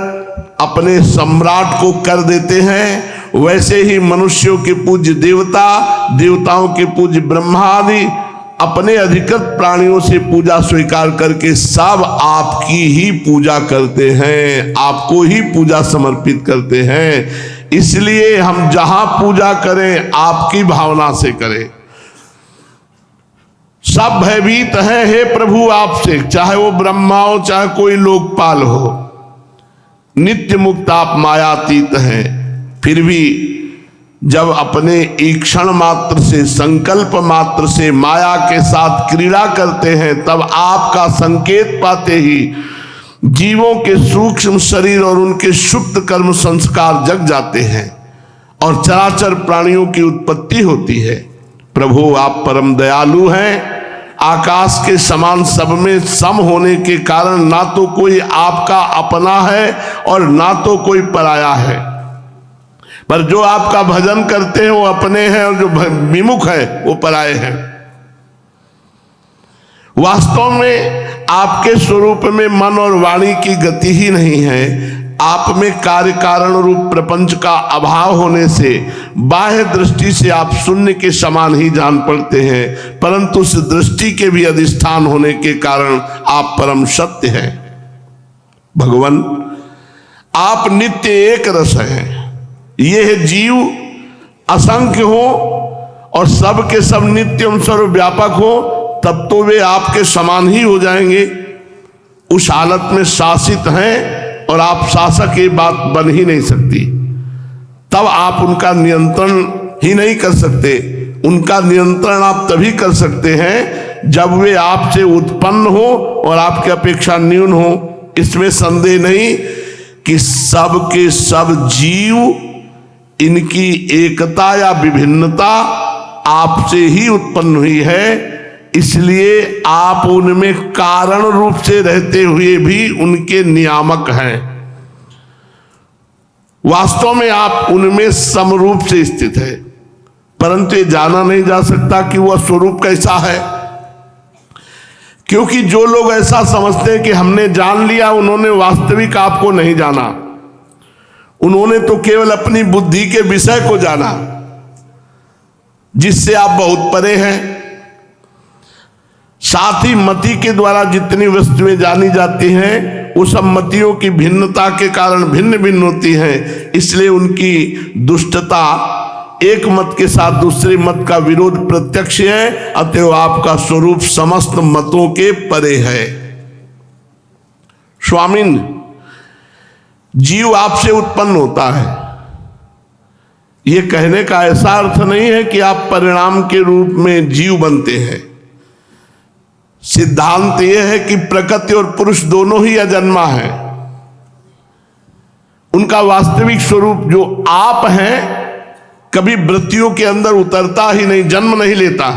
अपने सम्राट को कर देते हैं, वैसे ही मनुष्यों के पूज्य देवता, देवताओं के पूज्य ब्रह्मा आदि अपने अधिकृत प्राणियों से पूजा स्वीकार करके सब आपकी ही पूजा करते हैं, आपको ही पूजा समर्पित करते हैं। इसलिए हम जहां पूजा करें आपकी भावना से करें। सब भयभीत हैं हे प्रभु आपसे, चाहे वो ब्रह्मा हो चाहे कोई लोकपाल हो, नित्य मुक्त आप मायातीत हैं। फिर भी जब अपने ईक्षण मात्र से, संकल्प मात्र से माया के साथ क्रीड़ा करते हैं, तब आपका संकेत पाते ही जीवों के सूक्ष्म शरीर और उनके सुप्त कर्म संस्कार जग जाते हैं और चराचर प्राणियों की उत्पत्ति होती है। प्रभु आप परम दयालु हैं। आकाश के समान सब में सम होने के कारण ना तो कोई आपका अपना है और ना तो कोई पराया है, पर जो आपका भजन करते हैं वो अपने हैं और जो विमुख है वो पराये हैं। वास्तव में आपके स्वरूप में मन और वाणी की गति ही नहीं है। आप में कार्य कारण रूप प्रपंच का अभाव होने से बाह्य दृष्टि से आप शून्य के समान ही जान पड़ते हैं, परंतु उस दृष्टि के भी अधिष्ठान होने के कारण आप परम सत्य हैं। भगवान आप नित्य एक रस हैं। ये जीव असंख्य हो और सब के सब नित्यम सर्वव्यापक हो, तब तो वे आपके समान ही हो जाएंगे। उस हालत में शासित हैं और आप शासक, ये बात बन ही नहीं सकती। तब आप उनका नियंत्रण ही नहीं कर सकते। उनका नियंत्रण आप तभी कर सकते हैं जब वे आपसे उत्पन्न हो और आपकी अपेक्षा न्यून हो। इसमें संदेह नहीं कि सब के सब जीव, इनकी एकता या विभिन्नता आपसे ही उत्पन्न हुई है। इसलिए आप उनमें कारण रूप से रहते हुए भी उनके नियामक हैं। वास्तव में आप उनमें समरूप से स्थित है, परंतु ये जाना नहीं जा सकता कि वह स्वरूप कैसा है, क्योंकि जो लोग ऐसा समझते हैं कि हमने जान लिया, उन्होंने वास्तविक आपको नहीं जाना। उन्होंने तो केवल अपनी बुद्धि के विषय को जाना, जिससे आप बहुत परे हैं। साथ ही मति के द्वारा जितनी वस्तुएं जानी जाती हैं, वो सब मतियों की भिन्नता के कारण भिन्न भिन्न होती हैं। इसलिए उनकी दुष्टता एक मत के साथ दूसरे मत का विरोध प्रत्यक्ष है। अतएव आपका स्वरूप समस्त मतों के परे है। स्वामिन, जीव आपसे उत्पन्न होता है, ये कहने का ऐसा अर्थ नहीं है कि आप परिणाम के रूप में जीव बनते हैं। सिद्धांत यह है कि प्रकृति और पुरुष दोनों ही अजन्मा है। उनका वास्तविक स्वरूप जो आप हैं कभी वृत्तियों के अंदर उतरता ही नहीं, जन्म नहीं लेता।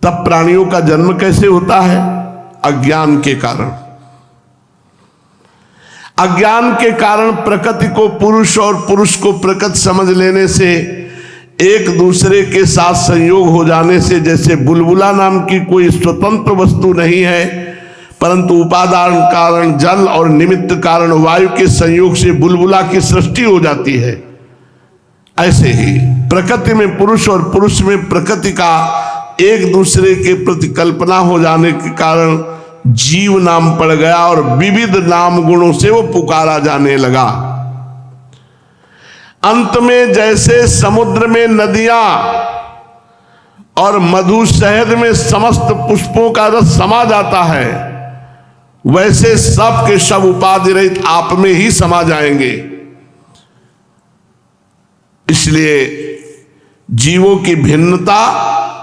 तब प्राणियों का जन्म कैसे होता है? अज्ञान के कारण। अज्ञान के कारण प्रकृति को पुरुष और पुरुष को प्रकृति समझ लेने से, एक दूसरे के साथ संयोग हो जाने से, जैसे बुलबुला नाम की कोई स्वतंत्र वस्तु नहीं है, परंतु उपादान कारण जल और निमित्त कारण वायु के संयोग से बुलबुला की सृष्टि हो जाती है, ऐसे ही प्रकृति में पुरुष और पुरुष में प्रकृति का एक दूसरे के प्रति कल्पना हो जाने के कारण जीव नाम पड़ गया और विविध नाम गुणों से वो पुकारा जाने लगा। अंत में जैसे समुद्र में नदियां और मधु शहद में समस्त पुष्पों का रस समा जाता है, वैसे सब के सब उपाधि रहित आप में ही समा जाएंगे। इसलिए जीवों की भिन्नता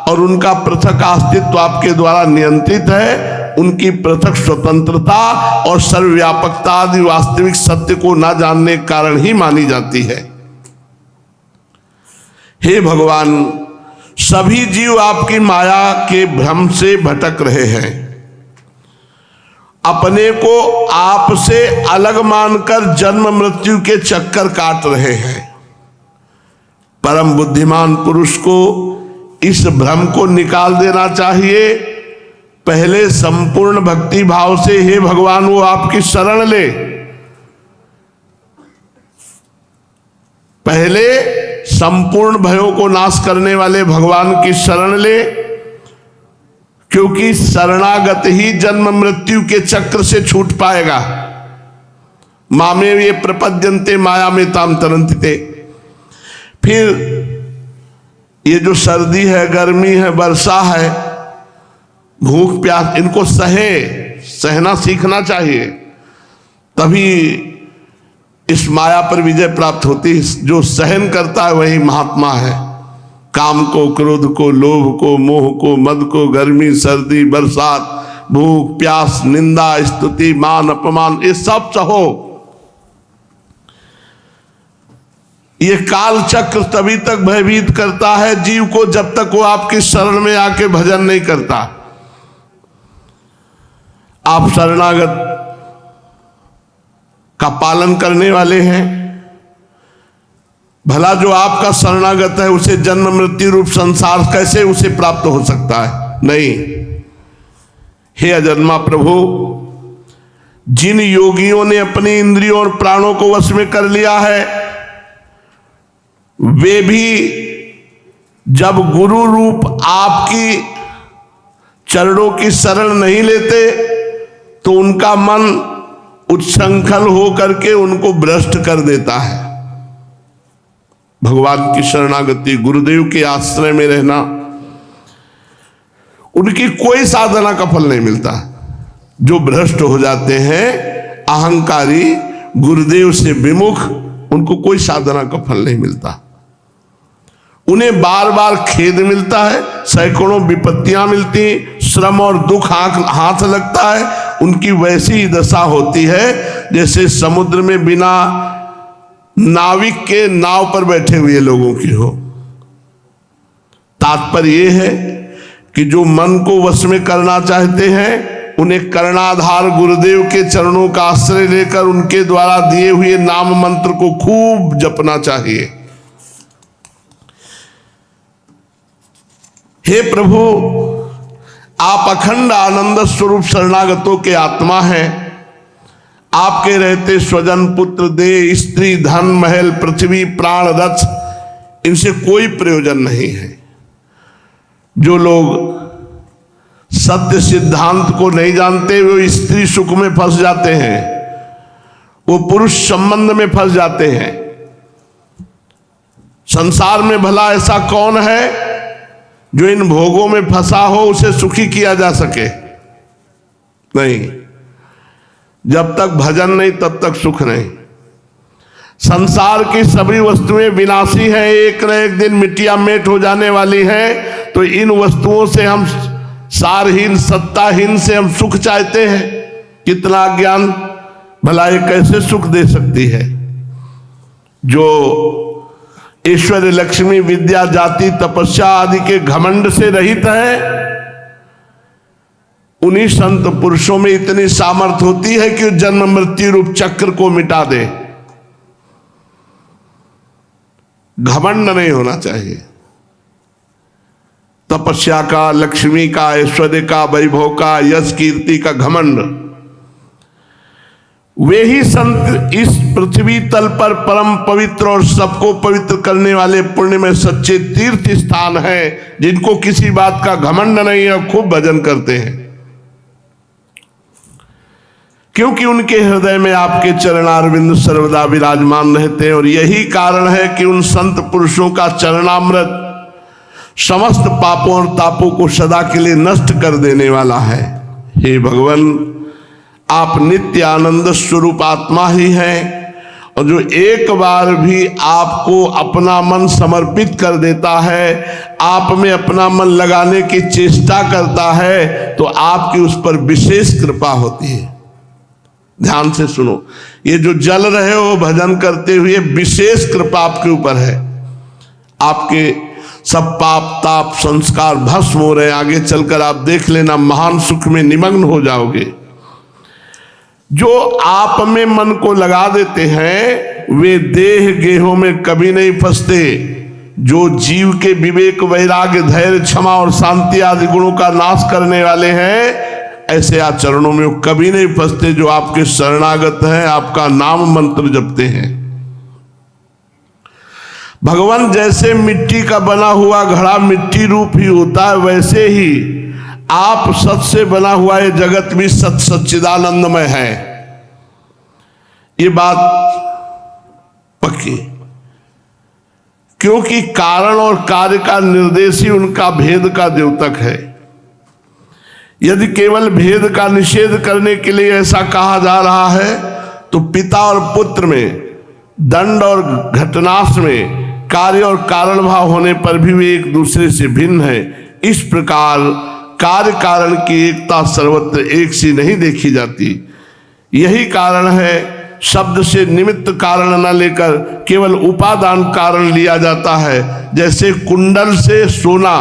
और उनका पृथक अस्तित्व आपके द्वारा नियंत्रित है। उनकी पृथक स्वतंत्रता और सर्वव्यापकता आदि वास्तविक सत्य को न जानने के कारण ही मानी जाती है। हे भगवान, सभी जीव आपकी माया के भ्रम से भटक रहे हैं, अपने को आपसे अलग मानकर जन्म मृत्यु के चक्कर काट रहे हैं। परम बुद्धिमान पुरुष को इस भ्रम को निकाल देना चाहिए पहले संपूर्ण भक्ति भाव से हे भगवान वो आपकी शरण ले, पहले संपूर्ण भयों को नाश करने वाले भगवान की शरण ले, क्योंकि शरणागत ही जन्म मृत्यु के चक्र से छूट पाएगा। मामे ये प्रपद्यन्ते माया में ताम तरंते। फिर ये जो सर्दी है, गर्मी है, वर्षा है, भूख प्यास, इनको सहना सीखना चाहिए, तभी इस माया पर विजय प्राप्त होती। जो सहन करता है वही महात्मा है। काम को, क्रोध को, लोभ को, मोह को, मद को, गर्मी, सर्दी, बरसात, भूख प्यास, निंदा, स्तुति, मान अपमान, ये सब सहो। ये काल चक्र तभी तक भयभीत करता है जीव को जब तक वो आपकी शरण में आके भजन नहीं करता। आप शरणागत का पालन करने वाले हैं, भला जो आपका शरणागत है उसे जन्म मृत्यु रूप संसार कैसे उसे प्राप्त हो सकता है? नहीं। हे अजन्मा प्रभु, जिन योगियों ने अपनी इंद्रियों और प्राणों को वश में कर लिया है, वे भी जब गुरु रूप आपकी चरणों की शरण नहीं लेते तो उनका मन उच्छृंखल हो करके उनको भ्रष्ट कर देता है। भगवान की शरणागति, गुरुदेव के आश्रय में रहना, उनकी कोई साधना का फल नहीं मिलता। जो भ्रष्ट हो जाते हैं, अहंकारी, गुरुदेव से विमुख, उनको कोई साधना का फल नहीं मिलता। उन्हें बार बार खेद मिलता है, सैकड़ों विपत्तियां मिलती, श्रम और दुख हाथ लगता है। उनकी वैसी दशा होती है जैसे समुद्र में बिना नाविक के नाव पर बैठे हुए लोगों की हो। तात्पर्य यह है कि जो मन को वश में करना चाहते हैं, उन्हें कर्णाधार गुरुदेव के चरणों का आश्रय लेकर उनके द्वारा दिए हुए नाम मंत्र को खूब जपना चाहिए। हे प्रभु, आप अखंड आनंद स्वरूप शरणागतों के आत्मा हैं। आपके रहते स्वजन, पुत्र, देह, स्त्री, धन, महल, पृथ्वी, प्राण, रथ, इनसे कोई प्रयोजन नहीं है। जो लोग सत्य सिद्धांत को नहीं जानते, वो स्त्री सुख में फंस जाते हैं, वो पुरुष संबंध में फंस जाते हैं। संसार में भला ऐसा कौन है जो इन भोगों में फंसा हो, उसे सुखी किया जा सके? नहीं। जब तक भजन नहीं तब तक सुख नहीं। संसार की सभी वस्तुएं विनाशी हैं, एक न एक दिन मिट्टियां मेट हो जाने वाली हैं। तो इन वस्तुओं से हम सारहीन, सत्ताहीन से हम सुख चाहते हैं। कितना ज्ञान, भला ये कैसे सुख दे सकती है? जो ईश्वर, लक्ष्मी, विद्या, जाति, तपस्या आदि के घमंड से रहित है, उन्हीं संत पुरुषों में इतनी सामर्थ्य होती है कि जन्म मृत्यु रूप चक्र को मिटा दे। घमंड नहीं होना चाहिए। तपस्या का, लक्ष्मी का, ऐश्वर्य का, वैभव का, यश कीर्ति का घमंड, वे ही संत इस पृथ्वी तल पर परम पवित्र और सबको पवित्र करने वाले पुण्य में सच्चे तीर्थ स्थान है, जिनको किसी बात का घमंड नहीं है, खूब भजन करते हैं। क्योंकि उनके हृदय में आपके चरणारविंद सर्वदा विराजमान रहते हैं। और यही कारण है कि उन संत पुरुषों का चरणामृत समस्त पापों और तापों को सदा के लिए नष्ट कर देने वाला है। हे भगवान, आप नित्य आनंद स्वरूप आत्मा ही हैं, और जो एक बार भी आपको अपना मन समर्पित कर देता है, आप में अपना मन लगाने की चेष्टा करता है, तो आपकी उस पर विशेष कृपा होती है। ध्यान से सुनो, ये जो जल रहे हो भजन करते हुए, विशेष कृपा आपके ऊपर है। आपके सब पाप ताप संस्कार भस्म हो रहे हैं। आगे चलकर आप देख लेना, महान सुख में निमग्न हो जाओगे। जो आप में मन को लगा देते हैं, वे देह गेहों में कभी नहीं फंसते। जो जीव के विवेक, वैराग्य, धैर्य, क्षमा और शांति आदि गुणों का नाश करने वाले हैं, ऐसे आचरणों में वो कभी नहीं फंसते जो आपके शरणागत हैं, आपका नाम मंत्र जपते हैं। भगवान जैसे मिट्टी का बना हुआ घड़ा मिट्टी रूप ही होता है, वैसे ही आप सत से बना हुआ ये जगत भी सत सच्चिदानंदमय है। ये बात पक्की, क्योंकि कारण और कार्य का निर्देश ही उनका भेद का द्योतक है। यदि केवल भेद का निषेध करने के लिए ऐसा कहा जा रहा है तो पिता और पुत्र में, दंड और घटनाश में कार्य और कारण भाव होने पर भी वे एक दूसरे से भिन्न है। इस प्रकार कार्य कारण की एकता सर्वत्र एक सी नहीं देखी जाती। यही कारण है शब्द से निमित्त कारण न लेकर केवल उपादान कारण लिया जाता है। जैसे कुंडल से सोना,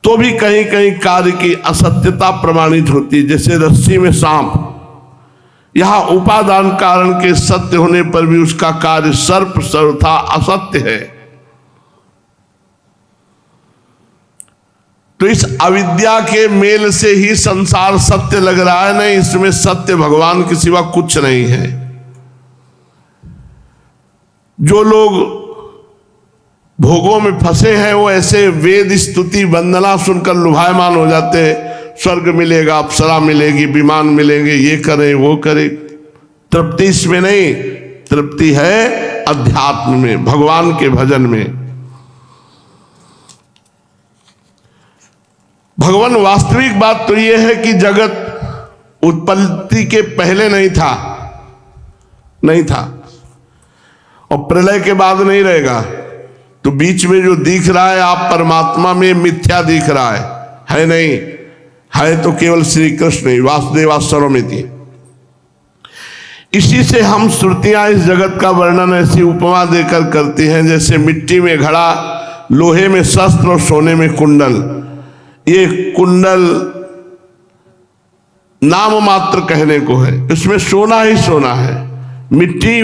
तो भी कहीं कहीं कार्य की असत्यता प्रमाणित होती है, जैसे रस्सी में सांप। यहां उपादान कारण के सत्य होने पर भी उसका कार्य सर्प सर्वथा असत्य है। तो इस अविद्या के मेल से ही संसार सत्य लग रहा है, नहीं, इसमें सत्य भगवान के सिवा कुछ नहीं है। जो लोग भोगों में फंसे हैं वो ऐसे वेद स्तुति वंदना सुनकर लुभायमान हो जाते हैं। स्वर्ग मिलेगा, अप्सरा मिलेगी, विमान मिलेंगे, ये करें वो करें। तृप्ति इसमें नहीं, तृप्ति है अध्यात्म में, भगवान के भजन में। भगवान वास्तविक बात तो यह है कि जगत उत्पत्ति के पहले नहीं था और प्रलय के बाद नहीं रहेगा। तो बीच में जो दिख रहा है आप परमात्मा में मिथ्या दिख रहा है नहीं, है तो केवल श्री कृष्ण ही, वासुदेव सर्वमिति। इसी से हम श्रुतियां इस जगत का वर्णन ऐसी उपमा देकर करती हैं, जैसे मिट्टी में घड़ा, लोहे में शस्त्र और सोने में कुंडल। ये कुंडल नाम मात्र कहने को है, इसमें सोना ही सोना है। मिट्टी,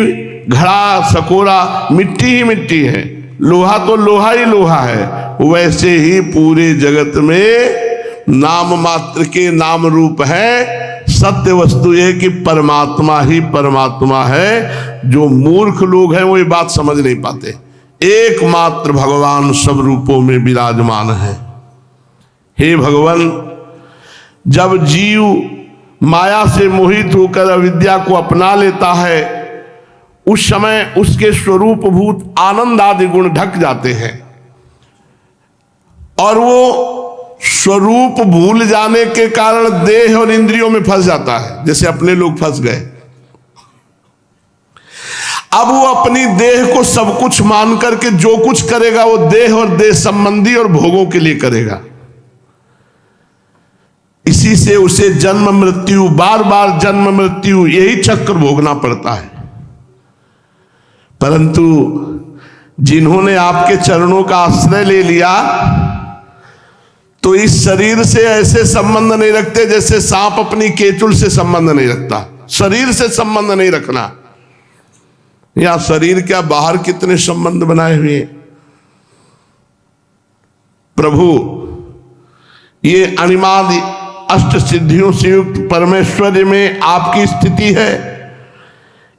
घड़ा, सकोरा, मिट्टी ही मिट्टी है, लोहा तो लोहा ही लोहा है। वैसे ही पूरे जगत में नाम मात्र के नाम रूप है। सत्य वस्तु यह कि परमात्मा ही परमात्मा है। जो मूर्ख लोग हैं वो ये बात समझ नहीं पाते। एकमात्र भगवान सब रूपों में विराजमान है। हे भगवान, जब जीव माया से मोहित होकर अविद्या को अपना लेता है, उस समय उसके स्वरूप भूत आनंद आदि गुण ढक जाते हैं और वो स्वरूप भूल जाने के कारण देह और इंद्रियों में फंस जाता है, जैसे अपने लोग फंस गए। अब वो अपनी देह को सब कुछ मान करके जो कुछ करेगा वो देह और देह संबंधी और भोगों के लिए करेगा। इसी से उसे जन्म मृत्यु, बार बार जन्म मृत्यु, यही चक्र भोगना पड़ता है। परंतु जिन्होंने आपके चरणों का आश्रय ले लिया तो इस शरीर से ऐसे संबंध नहीं रखते जैसे सांप अपनी केचुल से संबंध नहीं रखता। शरीर से संबंध नहीं रखना। या शरीर क्या, बाहर कितने संबंध बनाए हुए हैं। प्रभु, ये अनिमादि अष्ट सिद्धियों से युक्त परमेश्वर में आपकी स्थिति है।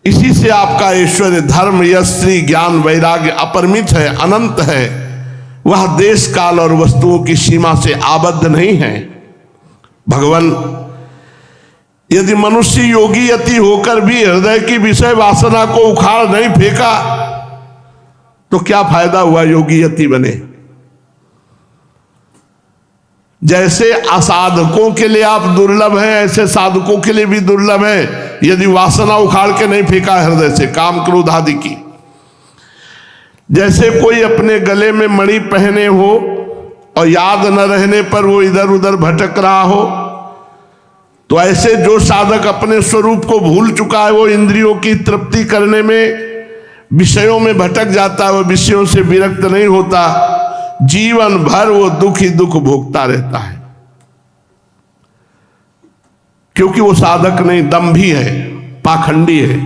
इसी से आपका ऐश्वर्य, धर्म, यश, श्री, ज्ञान, वैराग्य अपरिमित है, अनंत है। वह देश काल और वस्तुओं की सीमा से आबद्ध नहीं है। भगवान, यदि मनुष्य योगी यति होकर भी हृदय की विषय वासना को उखाड़ नहीं फेंका तो क्या फायदा हुआ योगी यति बने। जैसे असाधकों के लिए आप दुर्लभ हैं, ऐसे साधकों के लिए भी दुर्लभ है। यदि वासना उखाड़ के नहीं फेंका हृदय से, काम क्रोध आदि की। जैसे कोई अपने गले में मणि पहने हो और याद न रहने पर वो इधर उधर भटक रहा हो, तो ऐसे जो साधक अपने स्वरूप को भूल चुका है वो इंद्रियों की तृप्ति करने में विषयों में भटक जाता है, वो विषयों से विरक्त नहीं होता। जीवन भर वो दुख ही दुख भोगता रहता है, क्योंकि वो साधक नहीं, दंभी है, पाखंडी है।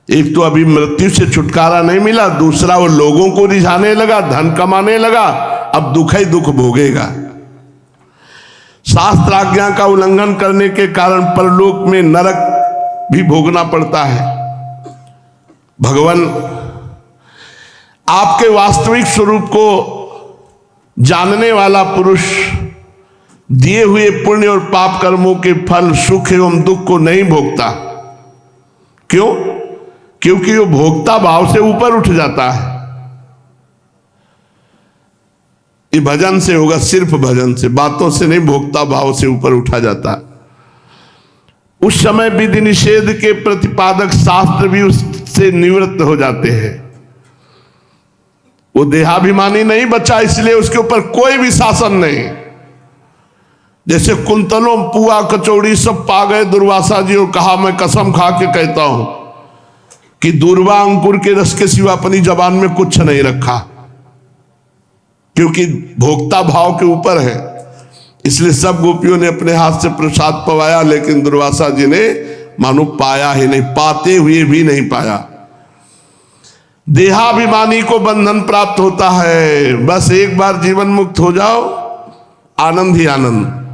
एक तो अभी मृत्यु से छुटकारा नहीं मिला, दूसरा वो लोगों को रिझाने लगा, धन कमाने लगा, अब दुख ही दुख भोगेगा। शास्त्र आज्ञा का उल्लंघन करने के कारण परलोक में नरक भी भोगना पड़ता है। भगवान आपके वास्तविक स्वरूप को जानने वाला पुरुष दिए हुए पुण्य और पाप कर्मों के फल, सुख एवं दुख को नहीं भोगता। क्यों? क्योंकि वो भोक्ता भाव से ऊपर उठ जाता है। ये भजन से होगा, सिर्फ भजन से, बातों से नहीं, भोक्ता भाव से ऊपर उठा जाता। उस समय विधि निषेध के प्रतिपादक शास्त्र भी उससे निवृत्त हो जाते हैं। वो देहाभिमानी नहीं बचा, इसलिए उसके ऊपर कोई भी शासन नहीं। जैसे कुंतलों पुआ कचौड़ी सब पा गए दुर्वासा जी और कहा, मैं कसम खा के कहता हूं कि दूर्वा अंकुर के रस के सिवा अपनी जबान में कुछ नहीं रखा, क्योंकि भोक्ता भाव के ऊपर है। इसलिए सब गोपियों ने अपने हाथ से प्रसाद पवाया, लेकिन दुर्वासा जी ने मानो पाया ही नहीं, पाते हुए भी नहीं पाया। देहाभिमानी को बंधन प्राप्त होता है, बस एक बार जीवन मुक्त हो जाओ, आनंद ही आनंद।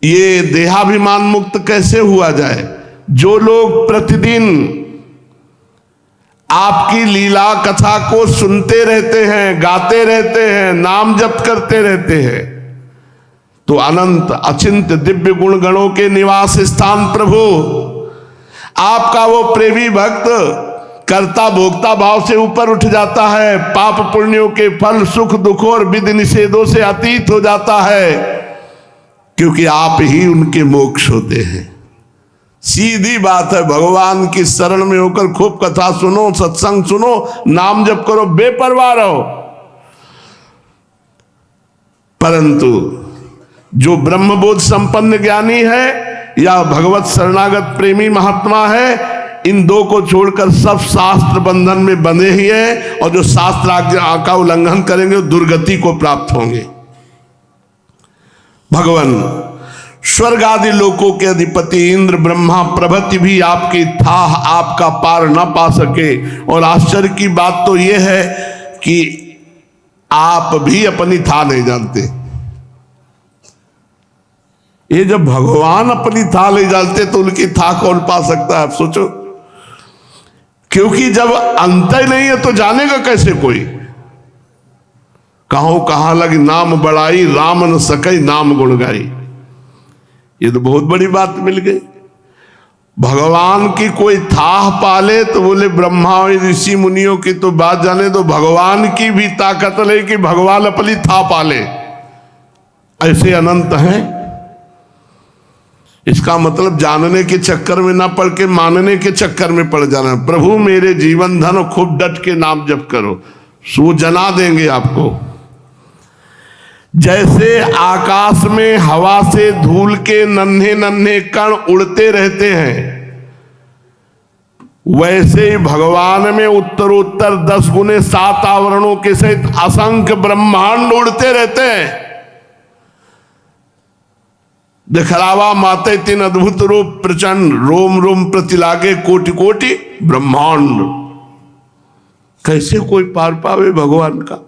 ये देहाभिमान मुक्त कैसे हुआ जाए? जो लोग प्रतिदिन आपकी लीला कथा को सुनते रहते हैं, गाते रहते हैं, नाम जप करते रहते हैं, तो अनंत अचिंत दिव्य गुण गणों के निवास स्थान प्रभु आपका वो प्रेमी भक्त कर्ता भोक्ता भाव से ऊपर उठ जाता है, पाप पुण्यों के फल, सुख दुखों और विधि निषेधों से अतीत हो जाता है, क्योंकि आप ही उनके मोक्ष होते हैं। सीधी बात है, भगवान की शरण में होकर खूब कथा सुनो, सत्संग सुनो, नाम जप करो, बेपरवाह रहो। परंतु जो ब्रह्मबोध संपन्न ज्ञानी है या भगवत शरणागत प्रेमी महात्मा है, इन दो को छोड़कर सब शास्त्र बंधन में बंधे ही हैं, और जो शास्त्र आज्ञा का उल्लंघन करेंगे दुर्गति को प्राप्त होंगे। भगवान स्वर्ग आदि लोकों के अधिपति इंद्र ब्रह्मा प्रभृति भी आपकी थाह आपका पार न पा सके। और आश्चर्य की बात तो यह है कि आप भी अपनी थाह नहीं जानते। ये जब भगवान अपनी थाह नहीं जानते तो उनकी थाह कौन पा सकता है? आप सोचो, क्योंकि जब अंत ही नहीं है तो जानेगा कैसे कोई? कहाँ लगी नाम बड़ाई, राम न सकई नाम गुण गाई। ये तो बहुत बड़ी बात मिल गई। भगवान की कोई थाह पाले तो बोले ब्रह्मा और ऋषि मुनियों की तो बात जाने दो, भगवान की भी ताकत ले कि भगवान अपनी थाह पाले, ऐसे अनंत हैं। इसका मतलब जानने के चक्कर में ना पड़ के मानने के चक्कर में पड़ जाना। प्रभु मेरे जीवन धन, खूब डट के नाम जप करो, सो जना देंगे आपको। जैसे आकाश में हवा से धूल के नन्हे नन्हे कण उड़ते रहते हैं, वैसे ही भगवान में उत्तरोत्तर 10 गुने 7 आवरणों के सहित असंख्य ब्रह्मांड उड़ते रहते हैं। दिखलावा माते तीन अद्भुत रूप प्रचंड, रोम रोम प्रतिलागे कोटि कोटि ब्रह्मांड। कैसे कोई पार पावे भगवान का?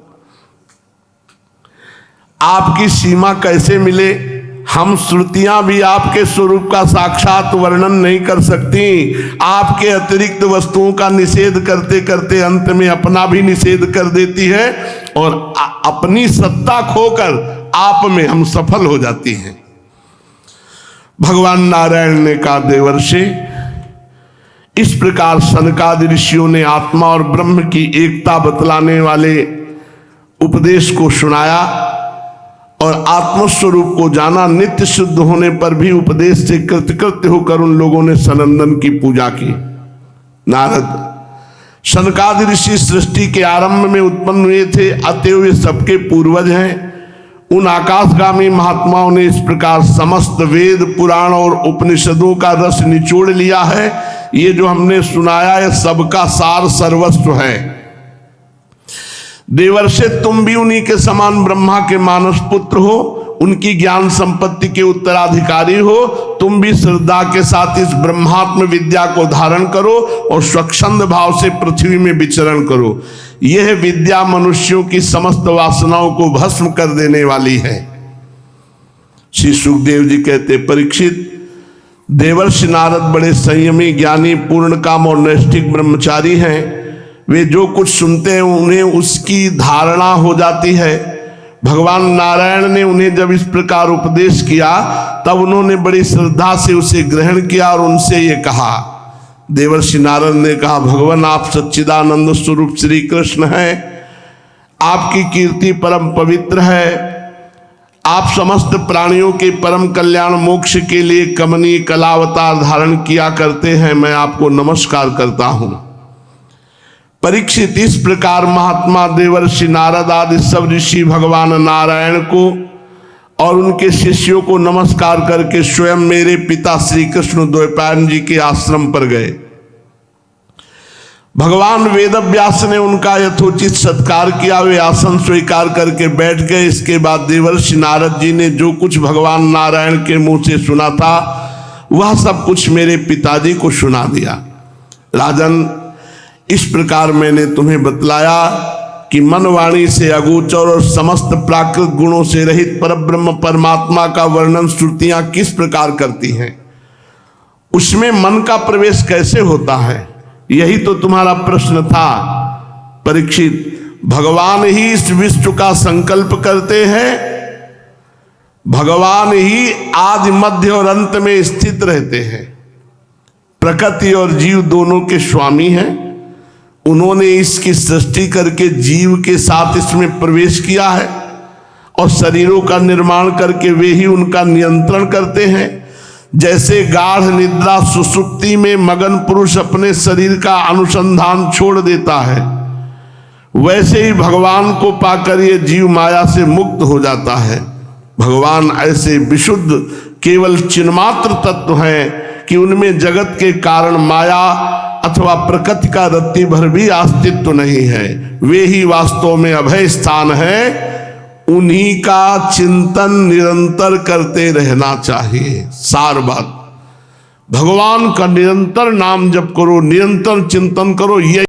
आपकी सीमा कैसे मिले? हम श्रुतियां भी आपके स्वरूप का साक्षात वर्णन नहीं कर सकती। आपके अतिरिक्त वस्तुओं का निषेध करते करते अंत में अपना भी निषेध कर देती है, और अपनी सत्ता खोकर आप में हम सफल हो जाती हैं। भगवान नारायण ने कहा, देवर्षि, इस प्रकार सनकादि ऋषियों ने आत्मा और ब्रह्म की एकता बतलाने वाले उपदेश को सुनाया और आत्मस्वरूप को जाना। नित्य शुद्ध होने पर भी उपदेश से कृतकृत्य होकर उन लोगों ने सनंदन की पूजा की। नारद, सनकादि ऋषि सृष्टि के आरंभ में उत्पन्न हुए थे, अतएव वे सबके पूर्वज हैं। उन आकाशगामी महात्माओं ने इस प्रकार समस्त वेद पुराण और उपनिषदों का रस निचोड़ लिया है। ये जो हमने सुनाया है सबका सार सर्वस्व है। देवर्षि, तुम भी उन्हीं के समान ब्रह्मा के मानस पुत्र हो। उनकी ज्ञान संपत्ति के उत्तराधिकारी हो। तुम भी श्रद्धा के साथ इस ब्रह्मात्म विद्या को धारण करो और स्वच्छंद भाव से पृथ्वी में विचरण करो। यह विद्या मनुष्यों की समस्त वासनाओं को भस्म कर देने वाली है। श्री सुखदेव जी कहते, परीक्षित, देवर्षि नारद बड़े संयमी, ज्ञानी, पूर्ण काम और नैष्ठिक ब्रह्मचारी हैं। वे जो कुछ सुनते हैं उन्हें उसकी धारणा हो जाती है। भगवान नारायण ने उन्हें जब इस प्रकार उपदेश किया तब उन्होंने बड़ी श्रद्धा से उसे ग्रहण किया और उनसे ये कहा। देवर्षि नारद ने कहा, भगवान आप सच्चिदानंद स्वरूप श्री कृष्ण हैं, आपकी कीर्ति परम पवित्र है, आप समस्त प्राणियों के परम कल्याण मोक्ष के लिए कमनीय कलावतार धारण किया करते हैं, मैं आपको नमस्कार करता हूं। परीक्षित, इस प्रकार महात्मा देवर्षि नारद आदि सब ऋषि भगवान नारायण को और उनके शिष्यों को नमस्कार करके स्वयं मेरे पिता श्री कृष्ण द्वैपायन जी के आश्रम पर गए। भगवान वेदव्यास ने उनका यथोचित सत्कार किया। वे आसन स्वीकार करके बैठ गए। इसके बाद देवर्षि नारद जी ने जो कुछ भगवान नारायण के मुंह से सुना था वह सब कुछ मेरे पिताजी को सुना दिया। राजन, इस प्रकार मैंने तुम्हें बतलाया कि मन वाणी से अगोचर और समस्त प्राकृत गुणों से रहित परब्रह्म परमात्मा का वर्णन श्रुतियां किस प्रकार करती हैं, उसमें मन का प्रवेश कैसे होता है, यही तो तुम्हारा प्रश्न था। परीक्षित, भगवान ही इस विश्व का संकल्प करते हैं, भगवान ही आदि मध्य और अंत में स्थित रहते हैं। प्रकृति और जीव दोनों के स्वामी हैं। उन्होंने इसकी सृष्टि करके जीव के साथ इसमें प्रवेश किया है और शरीरों का निर्माण करके वे ही उनका नियंत्रण करते हैं। जैसे गाढ़ निद्रा सुसुप्ति में मगन पुरुष अपने शरीर का अनुसंधान छोड़ देता है, वैसे ही भगवान को पाकर ये जीव माया से मुक्त हो जाता है। भगवान ऐसे विशुद्ध केवल चिन्मात्र तत्व हैं कि उनमें जगत के कारण माया अथवा प्रकृति का रत्ती भर भी अस्तित्व नहीं है। वे ही वास्तव में अभय स्थान है। उन्हीं का चिंतन निरंतर करते रहना चाहिए। सार बात, भगवान का निरंतर नाम जप करो, निरंतर चिंतन करो। ये